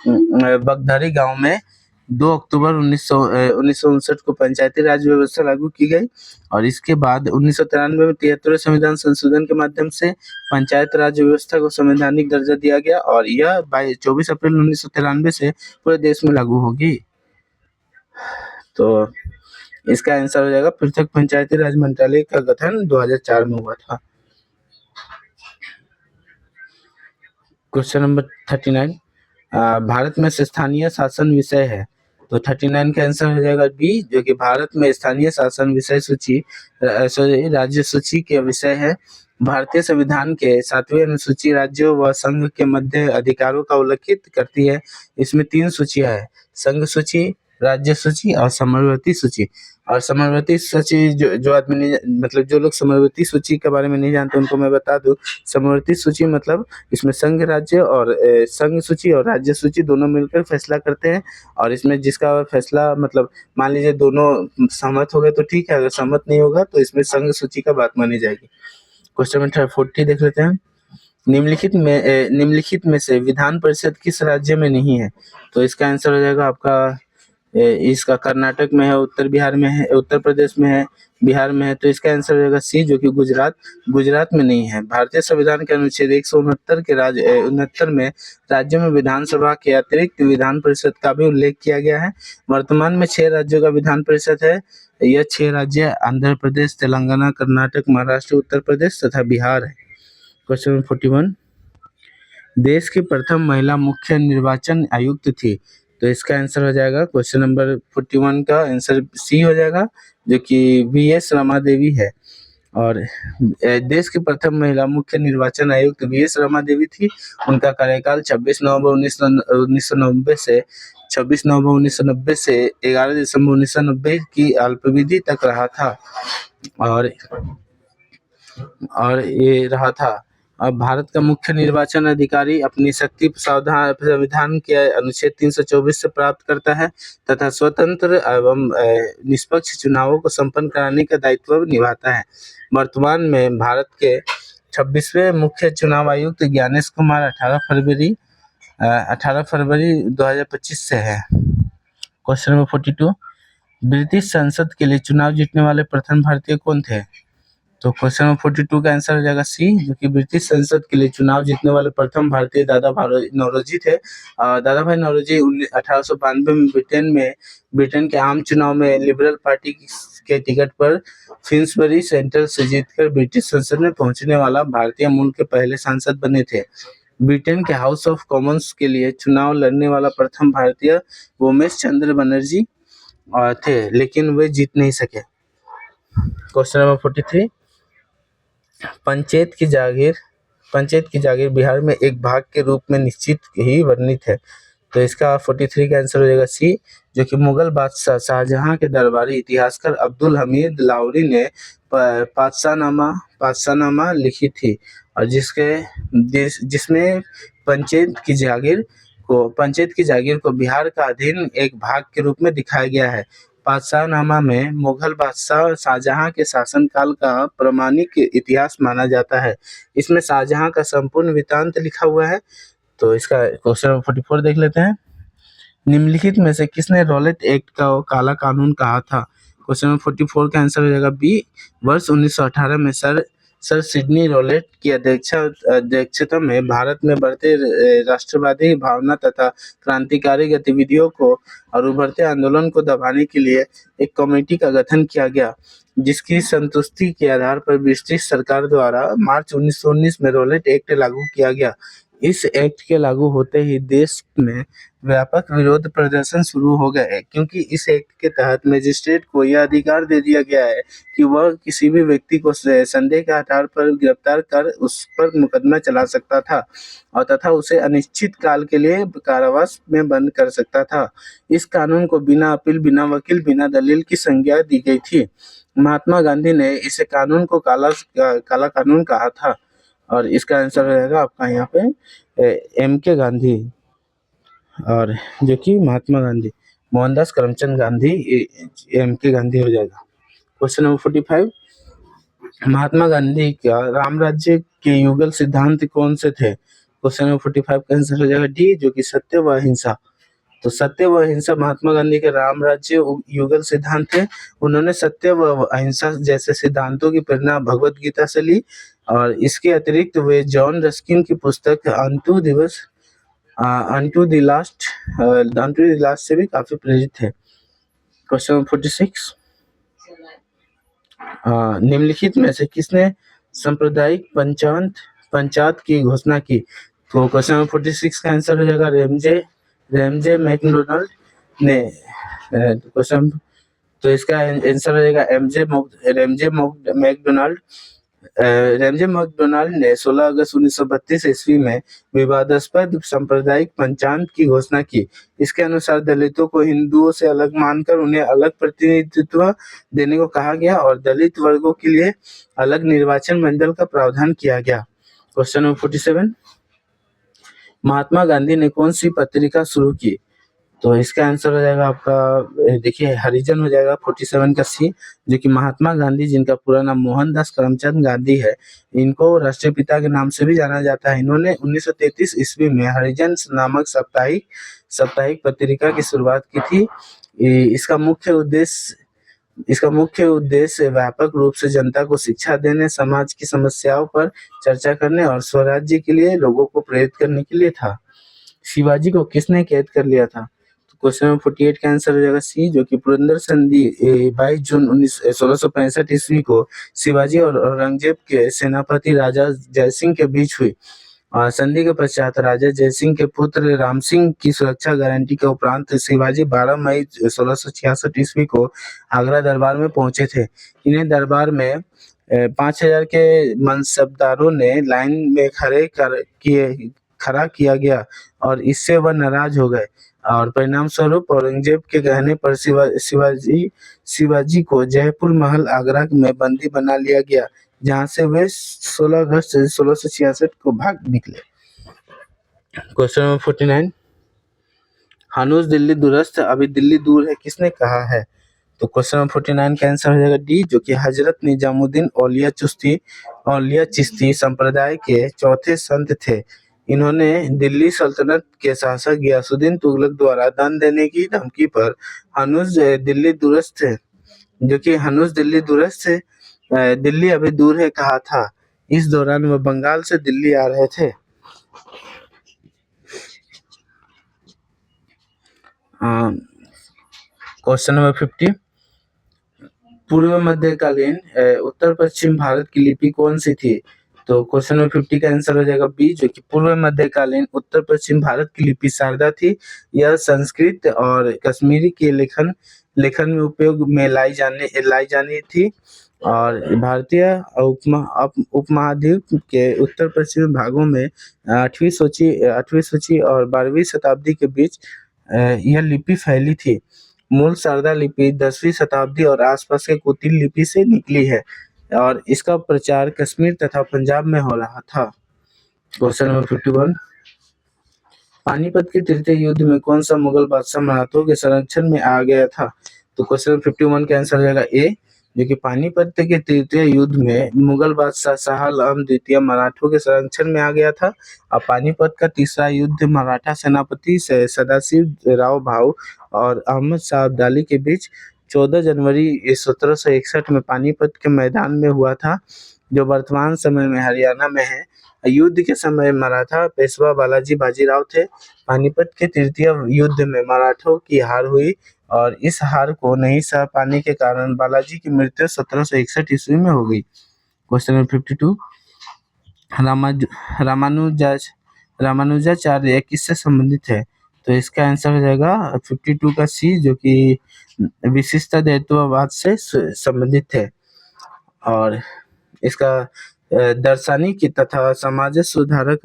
बगधरी गांव में 2 अक्टूबर 1959 को पंचायती राज व्यवस्था लागू की गई और इसके बाद 1993 में 73वें संविधान संशोधन के माध्यम से पंचायत राज व्यवस्था को संवैधानिक दर्जा दिया गया और यह 24 अप्रैल 1993 से पूरे देश में लागू होगी। तो इसका आंसर हो जाएगा पृथक पंचायती राज मंत्रालय का गठन 2004 में हुआ था। क्वेश्चन नंबर 39, भारत में स्थानीय शासन विषय है। तो 39 का आंसर हो जाएगा बी, जो कि भारत में स्थानीय शासन विषय राज्य सूची के विषय है। भारतीय संविधान के 7वें अनुसूची राज्यों व संघ के मध्य अधिकारों का उल्लेखित करती है। इसमें 3 सूचियां है, संघ सूची, राज्य सूची और समवर्ती सूची। और समवर्ती सूची जो आदमी मतलब जो लोग समवर्ती सूची के बारे में नहीं जानते उनको मैं बता दूं, समवर्ती सूची मतलब इसमें संघ सूची और राज्य सूची दोनों मिलकर फैसला करते हैं और इसमें जिसका फैसला मतलब मान लीजिए दोनों सहमत हो गए तो ठीक है, अगर सहमत नहीं होगा तो इसमें संघ सूची का बात मानी जाएगी। क्वेश्चन नंबर 40 देख लेते हैं, निम्नलिखित में से विधान परिषद किस राज्य में नहीं है? तो इसका आंसर हो जाएगा आपका इसका कर्नाटक में है, उत्तर बिहार में है, उत्तर प्रदेश में है, बिहार में है। तो इसका आंसर हो जाएगा सी, जो कि गुजरात में नहीं है। भारतीय संविधान के अनुच्छेद 169 में राज्यों में विधानसभा के अतिरिक्त विधान परिषद का भी उल्लेख किया गया है। वर्तमान में 6 राज्यों का विधान परिषद है। यह 6 राज्य आंध्र प्रदेश, तेलंगाना, कर्नाटक, महाराष्ट्र, उत्तर प्रदेश तथा बिहार है। क्वेश्चन नंबर 41, देश की प्रथम महिला मुख्य निर्वाचन आयुक्त थी। तो इसका आंसर हो जाएगा क्वेश्चन नंबर 41 का आंसर सी हो जाएगा, जो कि वी.एस. रमा देवी है। और देश की प्रथम महिला मुख्य निर्वाचन आयुक्त वी.एस. रमा देवी थी। उनका कार्यकाल 26 नवंबर 1990 से 11 दिसंबर 1990 की अल्पावधि तक रहा था और ये रहा था। अब भारत का मुख्य निर्वाचन अधिकारी अपनी शक्ति संविधान के अनुच्छेद 324 से प्राप्त करता है तथा स्वतंत्र एवं निष्पक्ष चुनावों को संपन्न कराने का दायित्व निभाता है। वर्तमान में भारत के 26वें मुख्य चुनाव आयुक्त ज्ञानेश कुमार 18 फरवरी 2025 से है। क्वेश्चन नंबर 42, ब्रिटिश संसद के लिए चुनाव जीतने वाले प्रथम भारतीय कौन थे? तो क्वेश्चन नंबर 42 का आंसर हो जाएगा सी, जो कि ब्रिटिश संसद के लिए चुनाव जीतने वाले प्रथम भारतीय दादा भाई नौरोजी थे। दादा भाई नौरोजी 1892 में ब्रिटेन के आम चुनाव में लिबरल पार्टी के टिकट पर फिन्सबरी सेंटर से जीतकर ब्रिटिश संसद में पहुंचने वाला भारतीय मूल के पहले सांसद बने थे। ब्रिटेन के हाउस ऑफ कॉमन्स के लिए चुनाव लड़ने वाला प्रथम भारतीय उमेश चंद्र बनर्जी थे, लेकिन वे जीत नहीं सके। क्वेश्चन नंबर 43, पंचायत की जागीर बिहार में एक भाग के रूप में निश्चित ही वर्णित है। तो इसका 43 का आंसर हो जाएगा सी, जो कि मुगल बादशाह शाहजहां के दरबारी इतिहासकार अब्दुल हमीद लाहौरी ने पातशाहनामा लिखी थी और जिसमें पंचायत की जागीर पंचायत की जागीर को बिहार का अधीन एक भाग के रूप में दिखाया गया है। बादशाहनामा में मुगल बादशाह शाहजहां के शासनकाल का प्रामाणिक इतिहास माना जाता है। इसमें शाहजहां का संपूर्ण वृत्तांत लिखा हुआ है। तो इसका क्वेश्चन नंबर 44 देख लेते हैं। निम्नलिखित में से किसने रॉलेट एक्ट का काला कानून कहा था? क्वेश्चन नंबर 44 का आंसर हो जाएगा बी। वर्ष 1918 में सर सिडनी रॉलेट की अध्यक्षता में भारत में बढ़ते राष्ट्रवादी भावना तथा क्रांतिकारी गतिविधियों को और उभरते आंदोलन को दबाने के लिए एक कमेटी का गठन किया गया, जिसकी संतुष्टि के आधार पर ब्रिटिश सरकार द्वारा मार्च 1919 में रॉलेट एक्ट लागू किया गया। इस एक्ट के लागू होते ही देश में व्यापक विरोध प्रदर्शन शुरू हो गए, क्योंकि इस एक्ट के तहत मजिस्ट्रेट को यह अधिकार दे दिया गया है कि वह किसी भी व्यक्ति को संदेह के आधार पर गिरफ्तार कर उस पर मुकदमा चला सकता था और तथा उसे अनिश्चित काल के लिए कारावास में बंद कर सकता था। इस कानून को बिना अपील, बिना वकील, बिना दलील की संज्ञा दी गई थी। महात्मा गांधी ने इसे कानून को काला कानून कहा था और इसका आंसर रहेगा आपका यहाँ पे एम के गांधी, और जो कि महात्मा गांधी मोहनदास करमचंद गांधी एम के गांधी हो जाएगा। क्वेश्चन नंबर 45, महात्मा गांधी का राम राज्य के युगल सिद्धांत कौन से थे? क्वेश्चन नंबर 45 का आंसर हो जाएगा डी, जो कि सत्य व अहिंसा। तो सत्य व अहिंसा महात्मा गांधी के राम राज्य युगल सिद्धांत थे। उन्होंने सत्य व अहिंसा जैसे सिद्धांतों की प्रेरणा भगवत गीता से ली और इसके अतिरिक्त वे जॉन रस्किन की पुस्तक अनटू द लास्ट से भी काफी प्रेरित थे। क्वेश्चन नंबर 46, निम्नलिखित में से किसने सांप्रदायिक पंचायत की घोषणा की? तो क्वेश्चन नंबर 46 का आंसर हो जाएगा रेमजे मैकडोनाल्ड ने। क्वेश्चन तो इसका आंसर हो जाएगा रेमजे मैकडोनाल्ड ने 16 अगस्त 1932 ईस्वी में विवादास्पद सांप्रदायिक पंचायत की घोषणा की। इसके अनुसार दलितों को हिंदुओं से अलग मानकर उन्हें अलग प्रतिनिधित्व देने को कहा गया और दलित वर्गों के लिए अलग निर्वाचन मंडल का प्रावधान किया गया। क्वेश्चन नंबर 47, महात्मा गांधी ने कौन सी पत्रिका शुरू की? तो इसका आंसर हो जाएगा आपका देखिए हरिजन हो जाएगा 47 का सी, जो कि महात्मा गांधी जिनका पूरा नाम मोहनदास करमचंद गांधी है, इनको राष्ट्रीय पिता के नाम से भी जाना जाता है। इन्होंने 1933 ईस्वी में हरिजन नामक साप्ताहिक पत्रिका की शुरुआत की थी। इसका मुख्य उद्देश्य व्यापक रूप से जनता को शिक्षा देने, समाज की समस्याओं पर चर्चा करने और स्वराज्य के लिए लोगों को प्रेरित करने के लिए था। शिवाजी को किसने कैद कर लिया था? तो क्वेश्चन नंबर 48 का आंसर हो जाएगा सी, जो कि पुरंदर संधि 22 जून 1665 ईस्वी को शिवाजी और औरंगजेब के सेनापति राजा जयसिंह के बीच हुई। संधि के पश्चात राजा जयसिंह के पुत्र राम सिंह की सुरक्षा गारंटी के उपरांत शिवाजी 12 मई 1666 ईस्वी को आगरा दरबार में पहुंचे थे। इन्हें दरबार में 5000 के मनसबदारों ने लाइन में खड़ा किया गया और इससे वह नाराज हो गए और परिणाम स्वरूप औरंगजेब के कहने पर शिवाजी को जयपुर महल आगरा में बंदी बना लिया गया, जहां से वे 16 अगस्त 1666 को भाग निकले। क्वेश्चन नंबर 49, हनूज दिल्ली दुरस्त अभी दिल्ली दूर है किसने कहा है? तो क्वेश्चन नंबर 49 का आंसर हो जाएगा डी, जो कि हजरत निजामुद्दीन औलिया चिश्ती संप्रदाय के चौथे संत थे। इन्होंने दिल्ली सल्तनत के शासक गियासुद्दीन तुगलक द्वारा दान देने की धमकी पर हनूज दिल्ली दुरस्त है, जो कि हनूज दिल्ली दुरस्त है दिल्ली अभी दूर है कहा था। इस दौरान वह बंगाल से दिल्ली आ रहे थे। क्वेश्चन नंबर 50, पूर्व मध्यकालीन उत्तर पश्चिम भारत की लिपि कौन सी थी? तो क्वेश्चन नंबर 50 का आंसर हो जाएगा बी, जो कि पूर्व मध्यकालीन उत्तर पश्चिम भारत की लिपि शारदा थी। यह संस्कृत और कश्मीरी के लेखन में उपयोग में लाई जानी थी और भारतीय उपमहाद्वीप के उत्तर पश्चिमी भागों में 8वीं सूची और 12वीं शताब्दी के बीच यह लिपि फैली थी। मूल शारदा लिपि 10वीं शताब्दी और आसपास के कुटिल लिपि से निकली है और इसका प्रचार कश्मीर तथा पंजाब में हो रहा था। क्वेश्चन नंबर 51, पानीपत के तृतीय युद्ध में कौन सा मुगल बादशाह मराठों के संरक्षण में आ गया था? तो क्वेश्चन 51 का आंसर हो जाएगा ए, जो कि पानीपत के तृतीय युद्ध में मुगल बादशाह शाह आलम द्वितीय मराठों के संरक्षण में आ गया था। और पानीपत का तीसरा युद्ध मराठा सेनापति से सदाशिव राव भाऊ और अहमद शाह अब्दाली के बीच 14 जनवरी 1761 में पानीपत के मैदान में हुआ था, जो वर्तमान समय में हरियाणा में है। युद्ध के समय मराठा पेशवा बालाजी बाजीराव थे। पानीपत के तृतीय युद्ध में मराठों की हार हुई और इस हार को नहीं सह पाने के कारण बालाजी की मृत्यु 1761 ईस्वी में हो गई। क्वेश्चन नंबर 52, रामानुजाचार्य किससे संबंधित है? तो इसका आंसर हो जाएगा 52 का सी, जो कि विशिष्टाद्वैतवाद से संबंधित है। और इसका दार्शनिक तथा समाज सुधारक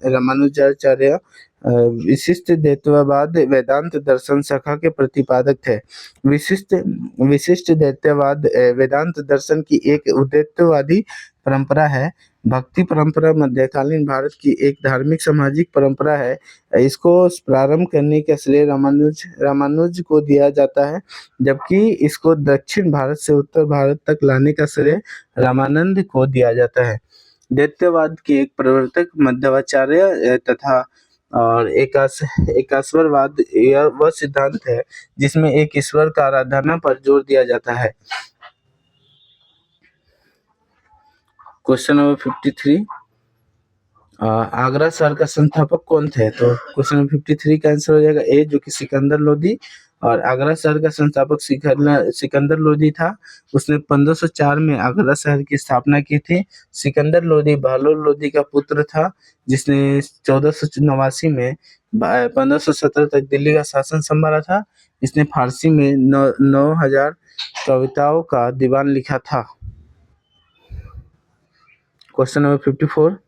रामानुजाचार्य विशिष्ट द्वैतवाद वेदांत दर्शन शाखा के प्रतिपादक थे। विशिष्ट द्वैतवाद वेदांत दर्शन की एक उद्वैतवादी परंपरा है। भक्ति परंपरा मध्यकालीन भारत की एक धार्मिक सामाजिक परंपरा है। इसको प्रारंभ करने का श्रेय रामानुज को दिया जाता है, जबकि इसको दक्षिण भारत से उत्तर भारत तक लाने का श्रेय रामानंद को दिया जाता है। द्वैतवाद के एक प्रवर्तक मध्वाचार्य तथा और एकाश्वरवाद यह वह सिद्धांत है जिसमें एक ईश्वर का आराधना पर जोर दिया जाता है। क्वेश्चन नंबर 53, आगरा शहर का संस्थापक कौन थे? तो क्वेश्चन नंबर 53 का आंसर हो जाएगा ए, जो कि सिकंदर लोदी। और आगरा शहर का संस्थापक सिकंदर लोदी था। उसने 1504 में आगरा शहर की स्थापना की थी। सिकंदर लोदी बहलोल लोदी का पुत्र था, जिसने 1489 में 1517 तक दिल्ली का शासन संभाला था। इसने फारसी में 9000 कविताओं का दीवान लिखा था। क्वेश्चन नंबर 54,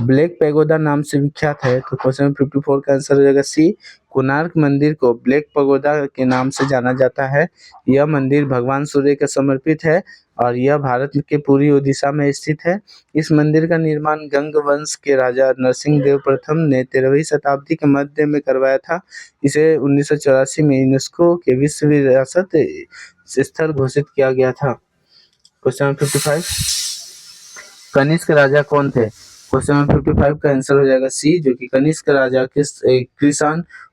ब्लैक पैगोडा नाम से विख्यात है। तो क्वेश्चन नंबर 54 का आंसर हो जाएगा सी, कोणार्क मंदिर को ब्लैक पैगोडा के नाम से जाना जाता है। यह मंदिर भगवान सूर्य को समर्पित है और यह भारत के पूर्वी ओडिशा में स्थित है। इस मंदिर का निर्माण गंग वंश के राजा नरसिंह देव प्रथम ने 13वीं शताब्दी के मध्य में करवाया था। इसे 1984 में यूनेस्को के विश्व विरासत स्थल घोषित किया गया था। क्वेश्चन नंबर 55, कनिष्क राजा कौन थे? क्वेश्चन नंबर 55 का आंसर हो जाएगा सी, जो कि कनिष्क राजा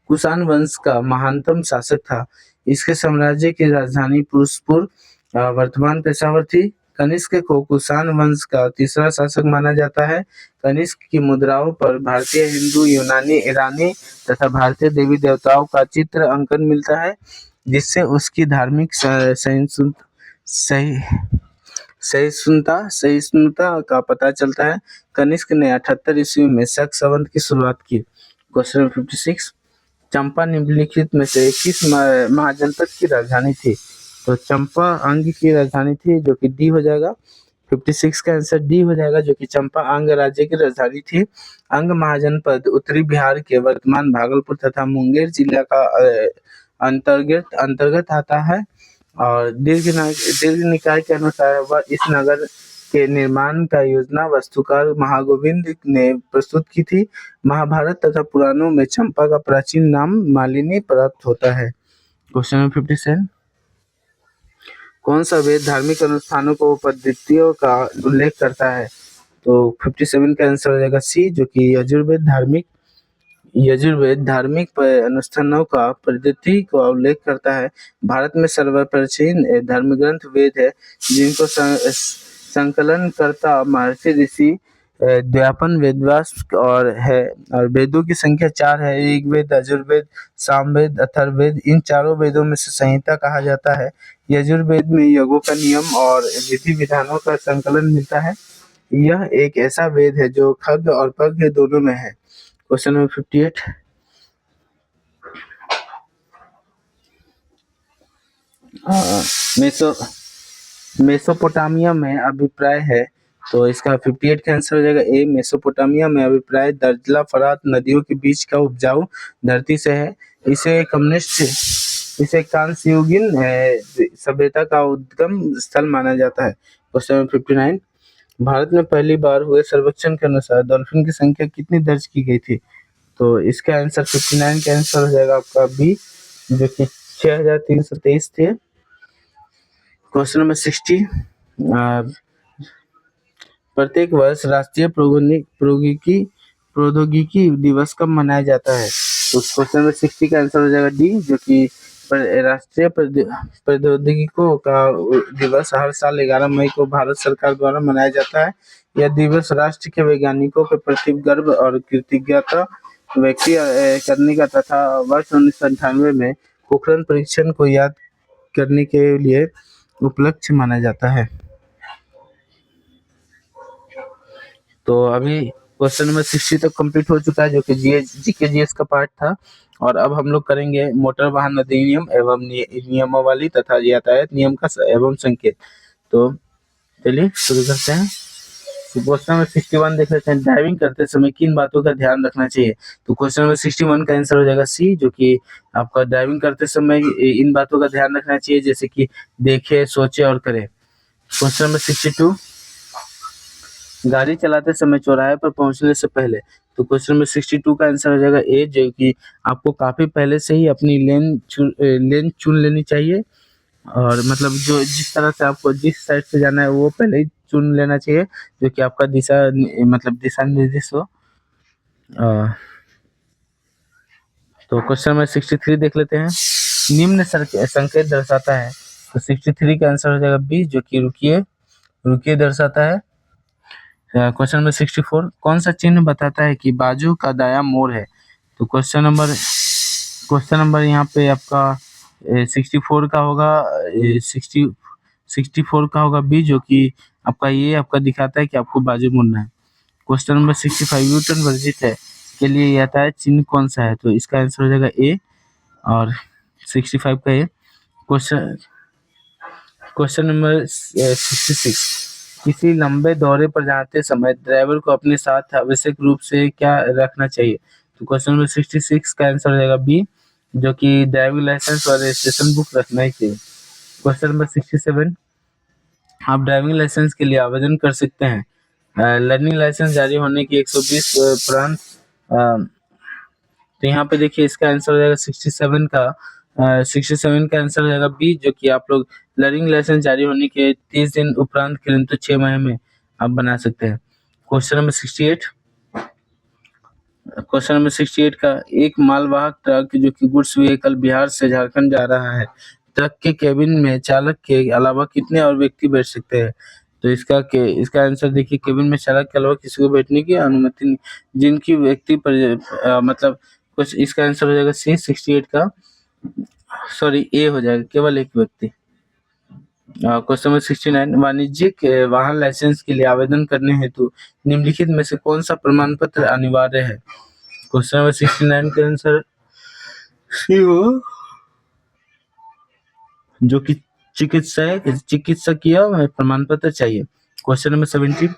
कुषाण वंश का महानतम शासक था। इसके साम्राज्य की राजधानी पुरुषपुर वर्तमान पेशावर थी। कनिष्क को कुषाण वंश का तीसरा शासक माना जाता है। कनिष्क की मुद्राओं पर भारतीय, हिंदू, यूनानी, ईरानी तथा भारतीय देवी देवताओं का चित्र अंकन मिलता है, जिससे उसकी धार्मिक सहिष्णुता का पता चलता है। कनिष्क ने 78 ईस्वी में शक संवत की शुरुआत की। क्वेश्चन नंबर 56, चंपा निम्नलिखित में से किस महाजनपद की राजधानी थी? तो चंपा अंग की राजधानी थी, जो कि डी हो जाएगा। 56 का आंसर डी हो जाएगा, जो कि चंपा अंग राज्य की राजधानी थी। अंग महाजनपद उत्तरी बिहार के वर्तमान भागलपुर तथा मुंगेर जिला का अंतर्गत आता है। और दीर्घ निकाय के अनुसार वह इस नगर के निर्माण का योजना वास्तुकार महागोविंद ने प्रस्तुत की थी। महाभारत तथा पुराणों में चंपा का प्राचीन नाम मालिनी प्राप्त होता है। क्वेश्चन नंबर 57, कौन सा वेद धार्मिक अनुष्ठानों को पद्धतियों का उल्लेख करता है? तो 57 का आंसर हो जाएगा सी, जो कि यजुर्वेद धार्मिक अनुष्ठानों का पद्धति का उल्लेख करता है। भारत में सर्वप्राचीन धर्मग्रंथ वेद है, जिनको संकलन करता महर्षि ऋषि द्व्यापन वेदव्यास और वेदों की संख्या 4 है। ऋग्वेद, यजुर्वेद, सामवेद, अथर्ववेद। इन चारों वेदों में से संहिता कहा जाता है। यजुर्वेद में यज्ञों का नियम और विधि विधानों का संकलन मिलता है। यह एक ऐसा वेद है जो खग और पग दोनों में है। क्वेश्चन नंबर 58, मेसोपोटामिया में अभिप्राय है। तो इसका 58 का आंसर हो जाएगा ए, मेसोपोटामिया में अभिप्राय दर्जला फरात नदियों के बीच का उपजाऊ धरती से है। इसे कांस्ययुगीन सभ्यता का उद्गम स्थल माना जाता है। क्वेश्चन नंबर 59, भारत में पहली बार हुए सर्वेक्षण के अनुसार डॉल्फिन की संख्या कितनी दर्ज की गई थी? तो इसका आंसर 59 का आंसर हो जाएगा आपका बी, जो कि 6323 थे। क्वेश्चन नंबर 60, प्रत्येक वर्ष राष्ट्रीय प्रौद्योगिकी दिवस कब मनाया जाता है? तो क्वेश्चन नंबर 60 का आंसर हो जाएगा डी, जो कि राष्ट्रीय प्रौद्योगिकों का दिवस हर साल 11 मई को भारत सरकार द्वारा मनाया जाता है। यह दिवस राष्ट्र के वैज्ञानिकों के प्रति गर्व और कृतज्ञता व्यक्त करने का तथा वर्ष 1998 में पोखरण परीक्षण को याद करने के लिए उपलक्ष्य माना जाता है। तो अभी क्वेश्चन नंबर 60 तक कंप्लीट हो चुका है, जो कि जीके जीएस का पार्ट था। और अब हम लोग करेंगे मोटर वाहन अधिनियम एवं नियमावली तथा यातायात नियम का एवं संकेत। तो चलिए शुरू करते हैं। तो क्वेश्चन नंबर 61 देख लेते हैं, ड्राइविंग करते समय किन बातों का ध्यान रखना चाहिए? तो क्वेश्चन नंबर 61 का आंसर हो जाएगा सी, जो कि आपका ड्राइविंग करते समय इन बातों का ध्यान रखना चाहिए, जैसे कि देखे, सोचे और करे। क्वेश्चन नंबर 62, गाड़ी चलाते समय चौराहे पर पहुंचने से पहले। तो क्वेश्चन नंबर 62 का आंसर हो जाएगा ए, जो कि आपको काफी पहले से ही अपनी लेन चुन लेनी चाहिए, और मतलब जो जिस तरह से आपको जिस साइड से जाना है वो पहले ही चुन लेना चाहिए, जो कि आपका दिशा निर्देश हो। तो क्वेश्चन नंबर 63 देख लेते हैं, निम्न संकेत दर्शाता है। तो 63 का आंसर हो जाएगा बी, जो कि रुकिए दर्शाता है। क्वेश्चन नंबर 64, कौन सा चिन्ह बताता है कि बाजू का दायां मोड़ है? तो क्वेश्चन नंबर यहाँ पे आपका 64 का होगा, 64 का होगा बी, जो कि आपका ये आपका दिखाता है कि आपको बाजू मुड़ना है। क्वेश्चन नंबर 65, यू टर्न वर्जित है के लिए यातायात चिन्ह कौन सा है? तो इसका आंसर हो जाएगा ए, और 65 का ए। क्वेश्चन नंबर 66, किसी लंबे दौरे पर जाते समय ड्राइवर को अपने साथ आवश्यक रूप से क्या रखना चाहिए? तो क्वेश्चन नंबर 66 का आंसर हो जाएगा बी, जो कि ड्राइविंग लाइसेंस और रजिस्ट्रेशन बुक रखना ही चाहिए। क्वेश्चन नंबर 67, आप ड्राइविंग लाइसेंस के लिए आवेदन कर सकते हैं लर्निंग लाइसेंस जारी होने की 120 उपरांत। तो यहाँ पे देखिए इसका आंसर हो जाएगा 67 का आंसर हो जाएगा बी, जो कि आप लोग लर्निंग लाइसेंस जारी होने के 30 दिन उपरांत किंतु 6 माह में आप बना सकते हैं। क्वेश्चन नंबर 68 का, एक मालवाहक ट्रक जो कि गुड्स व्हीकल बिहार से झारखंड जा रहा है, ट्रक के केबिन में चालक के अलावा कितने और व्यक्ति बैठ सकते हैं? तो इसका आंसर देखिए, केबिन में चालक के अलावा किसी को बैठने की अनुमति नहीं, जिनकी व्यक्ति पर मतलब कुछ। इसका आंसर हो जाएगा सी, 68 का, सॉरी ए हो जाएगा, केवल एक व्यक्ति। क्वेश्चन नंबर 69, वाणिज्यिक वाहन लाइसेंस के लिए आवेदन करने हेतु निम्नलिखित में से कौन सा प्रमाण पत्र अनिवार्य है? क्वेश्चन नंबर 69 का आंसर सी हो, जो कि चिकित्सकीय प्रमाण पत्र चाहिए। क्वेश्चन नंबर 70,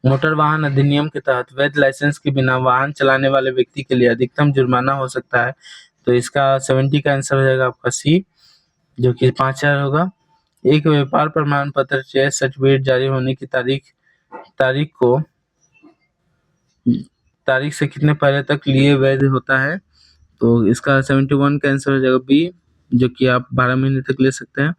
मोटर वाहन अधिनियम के तहत वैध लाइसेंस के बिना वाहन चलाने वाले व्यक्ति के लिए अधिकतम जुर्माना हो सकता है। तो इसका 70 का आंसर हो जाएगा आपका सी, जो कि 5000 होगा। एक व्यापार प्रमाण पत्र सर्टिफिकेट जारी होने की तारीख से कितने पहले तक लिए वैध होता है? तो इसका 71 का आंसर हो जाएगा बी, जो कि आप 12 महीने तक ले सकते हैं।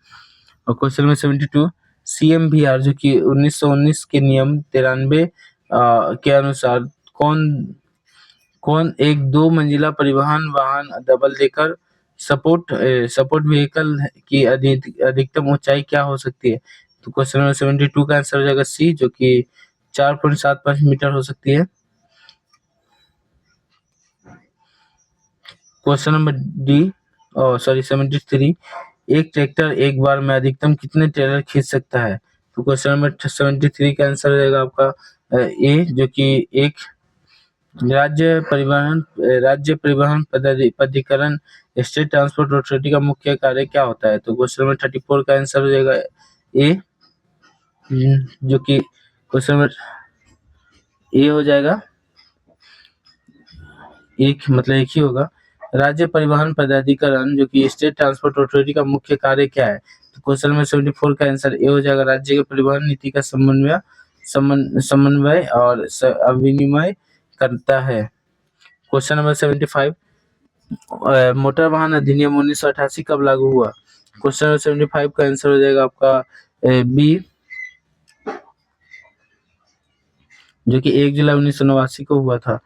और क्वेश्चन नंबर 72, CMVR जो कि 1919 के नियम 93 के अनुसार कौन एक 2 मंजिला परिवहन वाहन डबल डेकर सपोर्ट व्हीकल की अधिकतम ऊंचाई क्या हो सकती है? तो क्वेश्चन नंबर 72 का आंसर हो जाएगा सी, जो कि 4.75 मीटर हो सकती है। क्वेश्चन नंबर 73, एक ट्रैक्टर एक बार में अधिकतम कितने ट्रेलर खींच सकता है? तो क्वेश्चन नंबर 73 का आंसर हो जाएगा आपका ए, जो कि एक राज्य परिवहन प्राधिकरण स्टेट ट्रांसपोर्ट अथॉरिटी का मुख्य कार्य क्या होता है? तो क्वेश्चन नंबर 34 का आंसर हो जाएगा ए, जो कि क्वेश्चन नंबर ए हो जाएगा, एक ही होगा। राज्य परिवहन प्राधिकरण जो कि स्टेट ट्रांसपोर्ट अथॉरिटी का मुख्य कार्य क्या है? तो क्वेश्चन नंबर 74 का आंसर ए हो जाएगा, राज्य के परिवहन नीति का समन्वय और विनिमय करता है। क्वेश्चन नंबर 75, मोटर वाहन अधिनियम 1988 कब लागू हुआ? क्वेश्चन नंबर 75 का आंसर हो जाएगा आपका बी, जो कि 1 जुलाई 1989 को हुआ था।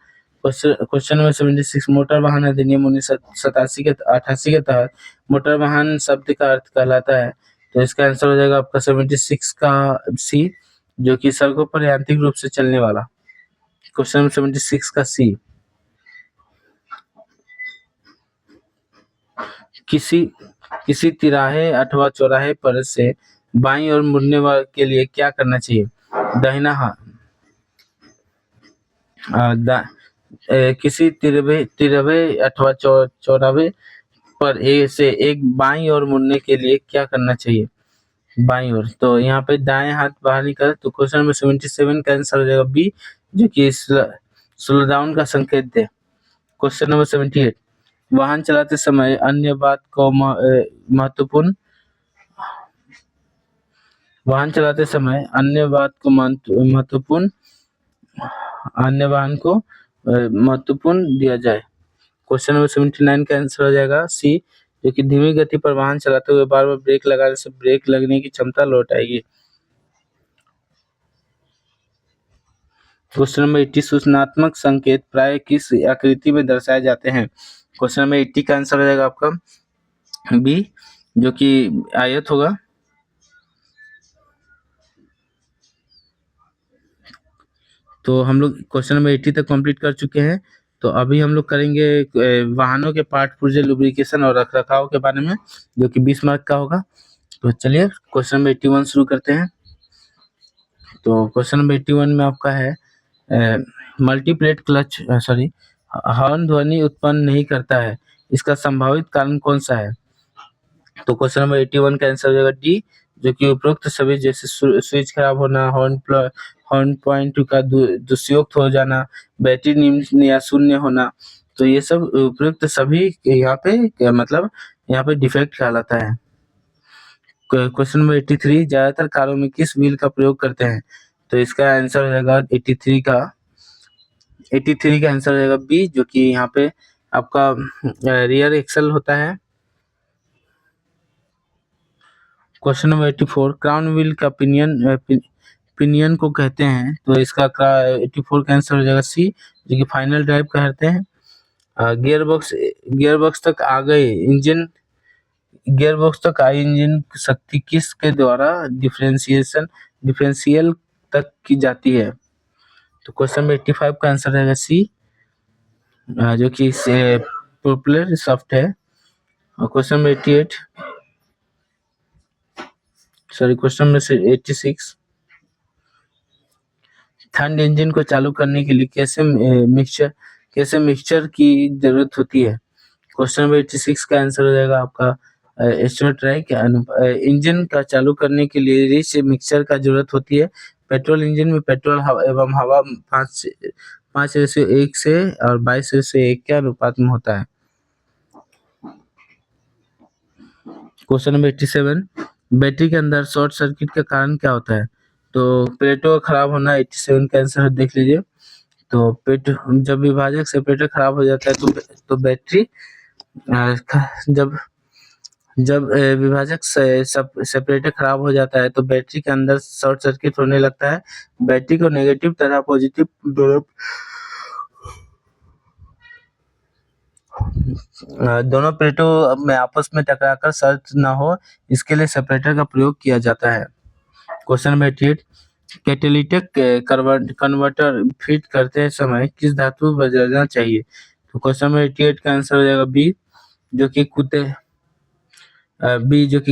क्वेश्चन नंबर 76, मोटर वाहन अधिनियम 1987 के 88 के तहत मोटर वाहन शब्द का अर्थ कहलाता है, तो इसका आंसर हो जाएगा आपका 76 का सी, जो कि सड़कों पर यांत्रिक रूप से चलने वाला। क्वेश्चन नंबर 76 का सी, किसी तिराहे अथवा चौराहे पर से बाईं ओर मुड़ने वाले के लिए क्या करना चाहिए? दाहिना हाथ, किसी तिरवे अथवा चौराहे पर से एक बाईं ओर मुड़ने के लिए क्या करना चाहिए? बाईं ओर, तो यहाँ पे दाएं हाथ बाहर निकल, तो क्वेश्चन नंबर 77 का आंसर हो जाएगा बी, जो कि स्लो डाउन का संकेत दे। क्वेश्चन नंबर 78, वाहन चलाते समय अन्य बात को महत्वपूर्ण वाहन चलाते समय अन्य बात को महत्वपूर्ण अन्य वाहन को महत्वपूर्ण दिया जाए। क्वेश्चन नंबर 79 का आंसर हो जाएगा सी, जो कि धीमी गति पर वाहन चलाते हुए बार बार ब्रेक लगाने से ब्रेक लगने की क्षमता लौट आएगी। क्वेश्चन नंबर 80, सूचनात्मक संकेत प्राय किस आकृति में दर्शाए जाते हैं? क्वेश्चन नंबर 80 का आंसर हो जाएगा आपका बी, जो कि आयत होगा। तो हम लोग क्वेश्चन नंबर 80 तक कंप्लीट कर चुके हैं। तो अभी हम लोग करेंगे वाहनों के पार्ट पुर्जे, लुब्रिकेशन और रखरखाव के बारे में, जो कि 20 मार्क का होगा। तो चलिए क्वेश्चन नंबर 81 शुरू करते हैं। तो क्वेश्चन नंबर 81 में आपका है मल्टीप्लेट क्लच हॉर्न ध्वनि उत्पन्न नहीं करता है, इसका संभावित कारण कौन सा है? तो क्वेश्चन नंबर 81 का आंसर हो जाएगा डी, जो कि उपरोक्त सभी जैसे स्विच खराब होना, हॉर्न पॉइंट का दुष्योक्त हो जाना, बैटरी निम्न या शून्य होना, तो ये सब उपरोक्त सभी यहाँ पे मतलब यहाँ पे डिफेक्ट कहलाता है। क्वेश्चन नंबर 83, ज्यादातर कारों में किस व्हील का प्रयोग करते हैं? तो इसका आंसर हो जाएगा 83 का आंसर हो जाएगा बी, जो कि यहाँ पे आपका रियर एक्सल होता है। क्वेश्चन नंबर 84, क्राउन व्हील का पिनियन को कहते हैं, तो इसका 84 का आंसर हो जाएगा सी, जो कि फाइनल ड्राइव कहते हैं। गियरबॉक्स तक आ गए इंजन गियरबॉक्स तक आई इंजन शक्ति किस के द्वारा डिफरेंशियल तक की जाती है? तो क्वेश्चन नंबर 85 का आंसर रहेगा सी, जो कि प्रोपेलर शाफ्ट है। और क्वेश्चन नंबर 86, ठंड इंजन को चालू करने के लिए कैसे मिक्सचर की जरूरत होती है? क्वेश्चन नंबर 86 का आंसर हो जाएगा आपका इंजन का चालू करने के लिए रिच मिक्सचर का जरूरत होती है। पेट्रोल इंजन में पेट्रोल एवं हवा 5:1 से और 22:1 के अनुपात में होता है। क्वेश्चन नंबर 87, बैटरी के अंदर शॉर्ट सर्किट का कारण क्या होता है? तो प्लेटों का खराब होना 87 का आंसर देख लीजिए। तो जब विभाजक सेपरेटर खराब हो जाता है तो बैटरी जब विभाजक सेपरेटर खराब हो जाता है तो बैटरी के अंदर शॉर्ट सर्किट होने लगता है। बैटरी को नेगेटिव तथा पॉजिटिव दोनों प्लेटों में आपस में टकराकर सर्ज ना हो, इसके लिए सेपरेटर का प्रयोग किया जाता है। Question number 88, catalytic converter fit करते समय किस धातु बदलना चाहिए? तो क्वेश्चन नंबर 88 का आंसर हो जाएगा बी, जो कि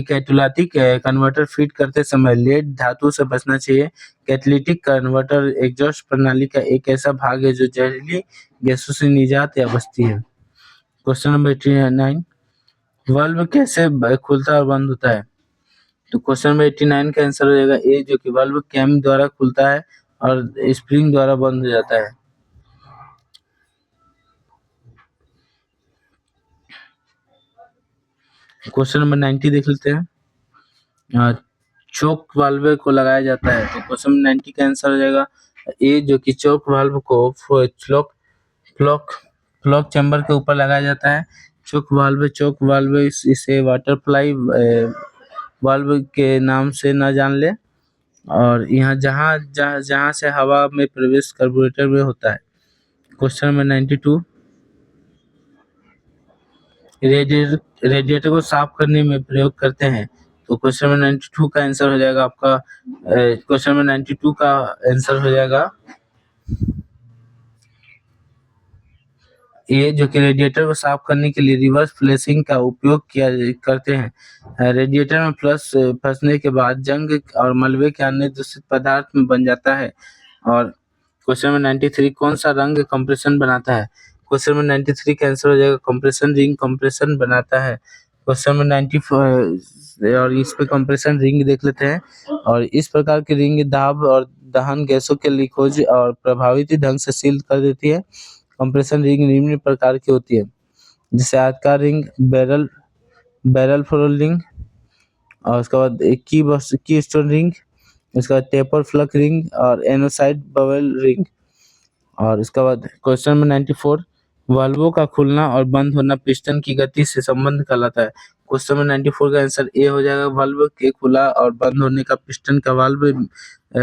कैटेलिटिक कन्वर्टर फिट करते समय लेड धातु से बचना चाहिए। कैटेलिटिक कन्वर्टर एग्जॉस्ट प्रणाली का एक ऐसा भाग है जो जहरीली गैसों से निजात या बचती है। क्वेश्चन नंबर 89, वाल्व कैसे खुलता और बंद होता है? तो क्वेश्चन नंबर 89 का आंसर हो जाएगा ए, जो कि वाल्व कैम द्वारा खुलता है और स्प्रिंग द्वारा बंद हो जाता है। क्वेश्चन नंबर 90 देख लेते हैं। चोक वाल्व को लगाया जाता है, तो क्वेश्चन नंबर 90 का आंसर हो जाएगा ए, जो कि चोक वाल्व को फ्लॉक फ्लॉक चैम्बर के ऊपर लगाया जाता है। चोक वाल्व इसे बटरफ्लाई वाल्व के नाम से न जान ले। और यहाँ जहाँ से हवा में प्रवेश कार्बोरेटर में होता है। क्वेश्चन नंबर 92, रेडिएटर को साफ करने में प्रयोग करते हैं। तो क्वेश्चन नंबर 92 का आंसर हो जाएगा आपका, क्वेश्चन नंबर 92 का आंसर हो जाएगा ये, जो कि रेडिएटर को साफ करने के लिए रिवर्स फ्लैशिंग का उपयोग किया करते हैं। रेडिएटर में फ्लश फंसने के बाद जंग और मलबे के अन्य दूषित पदार्थ में बन जाता है। और क्वेश्चन नंबर 93, कौन सा रंग कंप्रेशन बनाता है? क्वेश्चन नंबर 93 का आंसर हो जाएगा कंप्रेशन रिंग कंप्रेशन बनाता है। क्वेश्चन नंबर 94 और इस पे कंप्रेशन रिंग देख लेते हैं। और इस प्रकार की रिंग दाब और दहन गैसों के लीकेज और प्रभावित ढंग से सील कर देती है। कंप्रेशन रिंग निम्न प्रकार की होती है, जैसे आयताकार रिंग, बैरल फोल्ड रिंग, और उसके बाद एक की स्टोन रिंग, उसके बाद टेपर फ्लक रिंग और एनोसाइड बबल रिंग। और इसके बाद क्वेश्चन नंबर 94, वाल्वों का खुलना और बंद होना पिस्टन की गति से संबंध कहलाता है। क्वेश्चन नंबर 94 का आंसर ए हो जाएगा, वाल्व के खुला और बंद होने का पिस्टन का वाल्व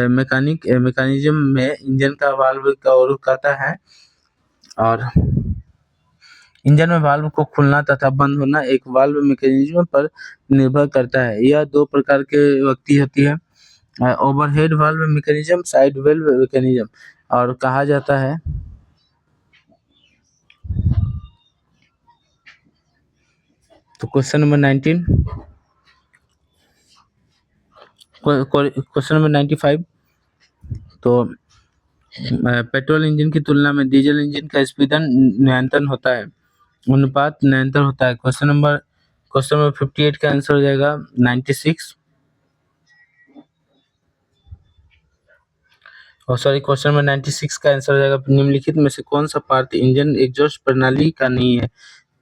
मैकेनिज्म में इंजन का वाल्व का ओर कहता है। और इंजन में वाल्व को खुलना तथा बंद होना एक वाल्व मैकेनिज्म पर निर्भर करता है। यह दो प्रकार के होती है, overhead valve mechanism, side valve mechanism. और कहा जाता है तो क्वेश्चन नंबर 19, क्वेश्चन नंबर 95, तो पेट्रोल इंजन की तुलना में डीजल इंजन का स्पीडन नियंत्रण होता है, अनुपात नियंत्रण होता है। क्वेश्चन नंबर 58 का आंसर हो जाएगा 96। और सॉरी, क्वेश्चन नंबर 96 का आंसर हो जाएगा, निम्नलिखित में से कौन सा पार्ट इंजन एग्जॉस्ट प्रणाली का नहीं है?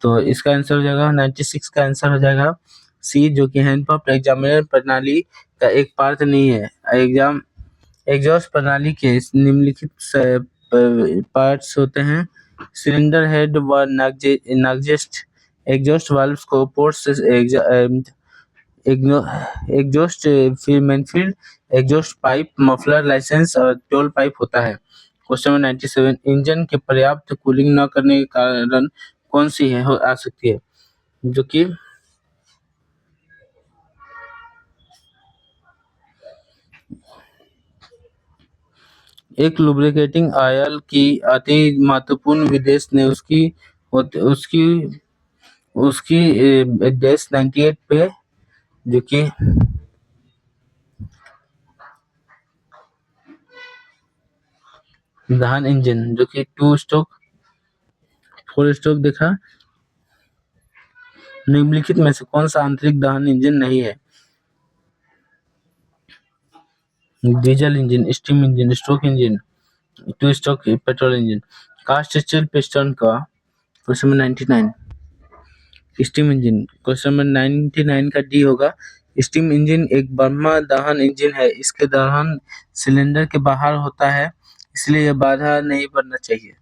तो इसका आंसर हो जाएगा 96 का आंसर हो जाएगा सी, जो कि हैंड पंप एग्जामिनर प्रणाली का एक पार्ट नहीं है। एग्जॉस्ट प्रणाली के निम्नलिखित पार्ट्स होते हैं, सिलेंडर हेड व एग्जॉस्ट वाल्व्स को पोर्ट से exhaust manifold, exhaust pipe, muffler लाइसेंस और टोल पाइप होता है। क्वेश्चन नंबर 97, इंजन के पर्याप्त कूलिंग न करने के कारण कौन सी आ सकती है? जो कि एक लुब्रिकेटिंग ऑयल की अति महत्वपूर्ण विदेश ने उसकी डेश 98 पे, जो कि दहन इंजन, जो कि 2 स्ट्रोक 4 स्ट्रोक देखा। निम्नलिखित में से कौन सा आंतरिक दहन इंजन नहीं है? Diesel engine, steam engine, stroke engine, 2 स्ट्रोक petrol engine. Cast steel piston का question number 99, steam engine. Question number 99 का डी होगा। स्टीम इंजन एक ब्रह्मा दहन इंजन है, इसके दहन सिलेंडर के बाहर होता है, इसलिए यह बाधा नहीं बनना चाहिए।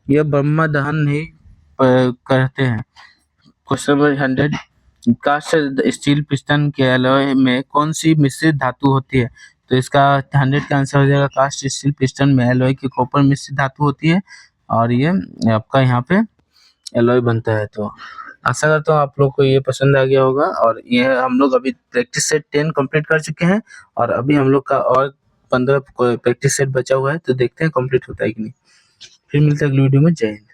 यह ब्रह्मा दहन नहीं कहते हैं। Question number 100, cast steel piston के एलॉय में कौन सी मिश्रित धातु होती है? तो इसका 100 का आंसर हो जाएगा, कास्ट स्टील पिस्टन में एलॉय की कॉपर मिश्रित धातु होती है, और ये आपका यहाँ पे एलॉय बनता है। तो आशा करता हूँ आप लोग को ये पसंद आ गया होगा। और ये हम लोग अभी प्रैक्टिस सेट 10 कंप्लीट कर चुके हैं, और अभी हम लोग का और 15 प्रैक्टिस सेट बचा हुआ है, तो देखते हैं कंप्लीट होता है कि नहीं। फिर मिलते हैं अगली वीडियो में। जय हिंद।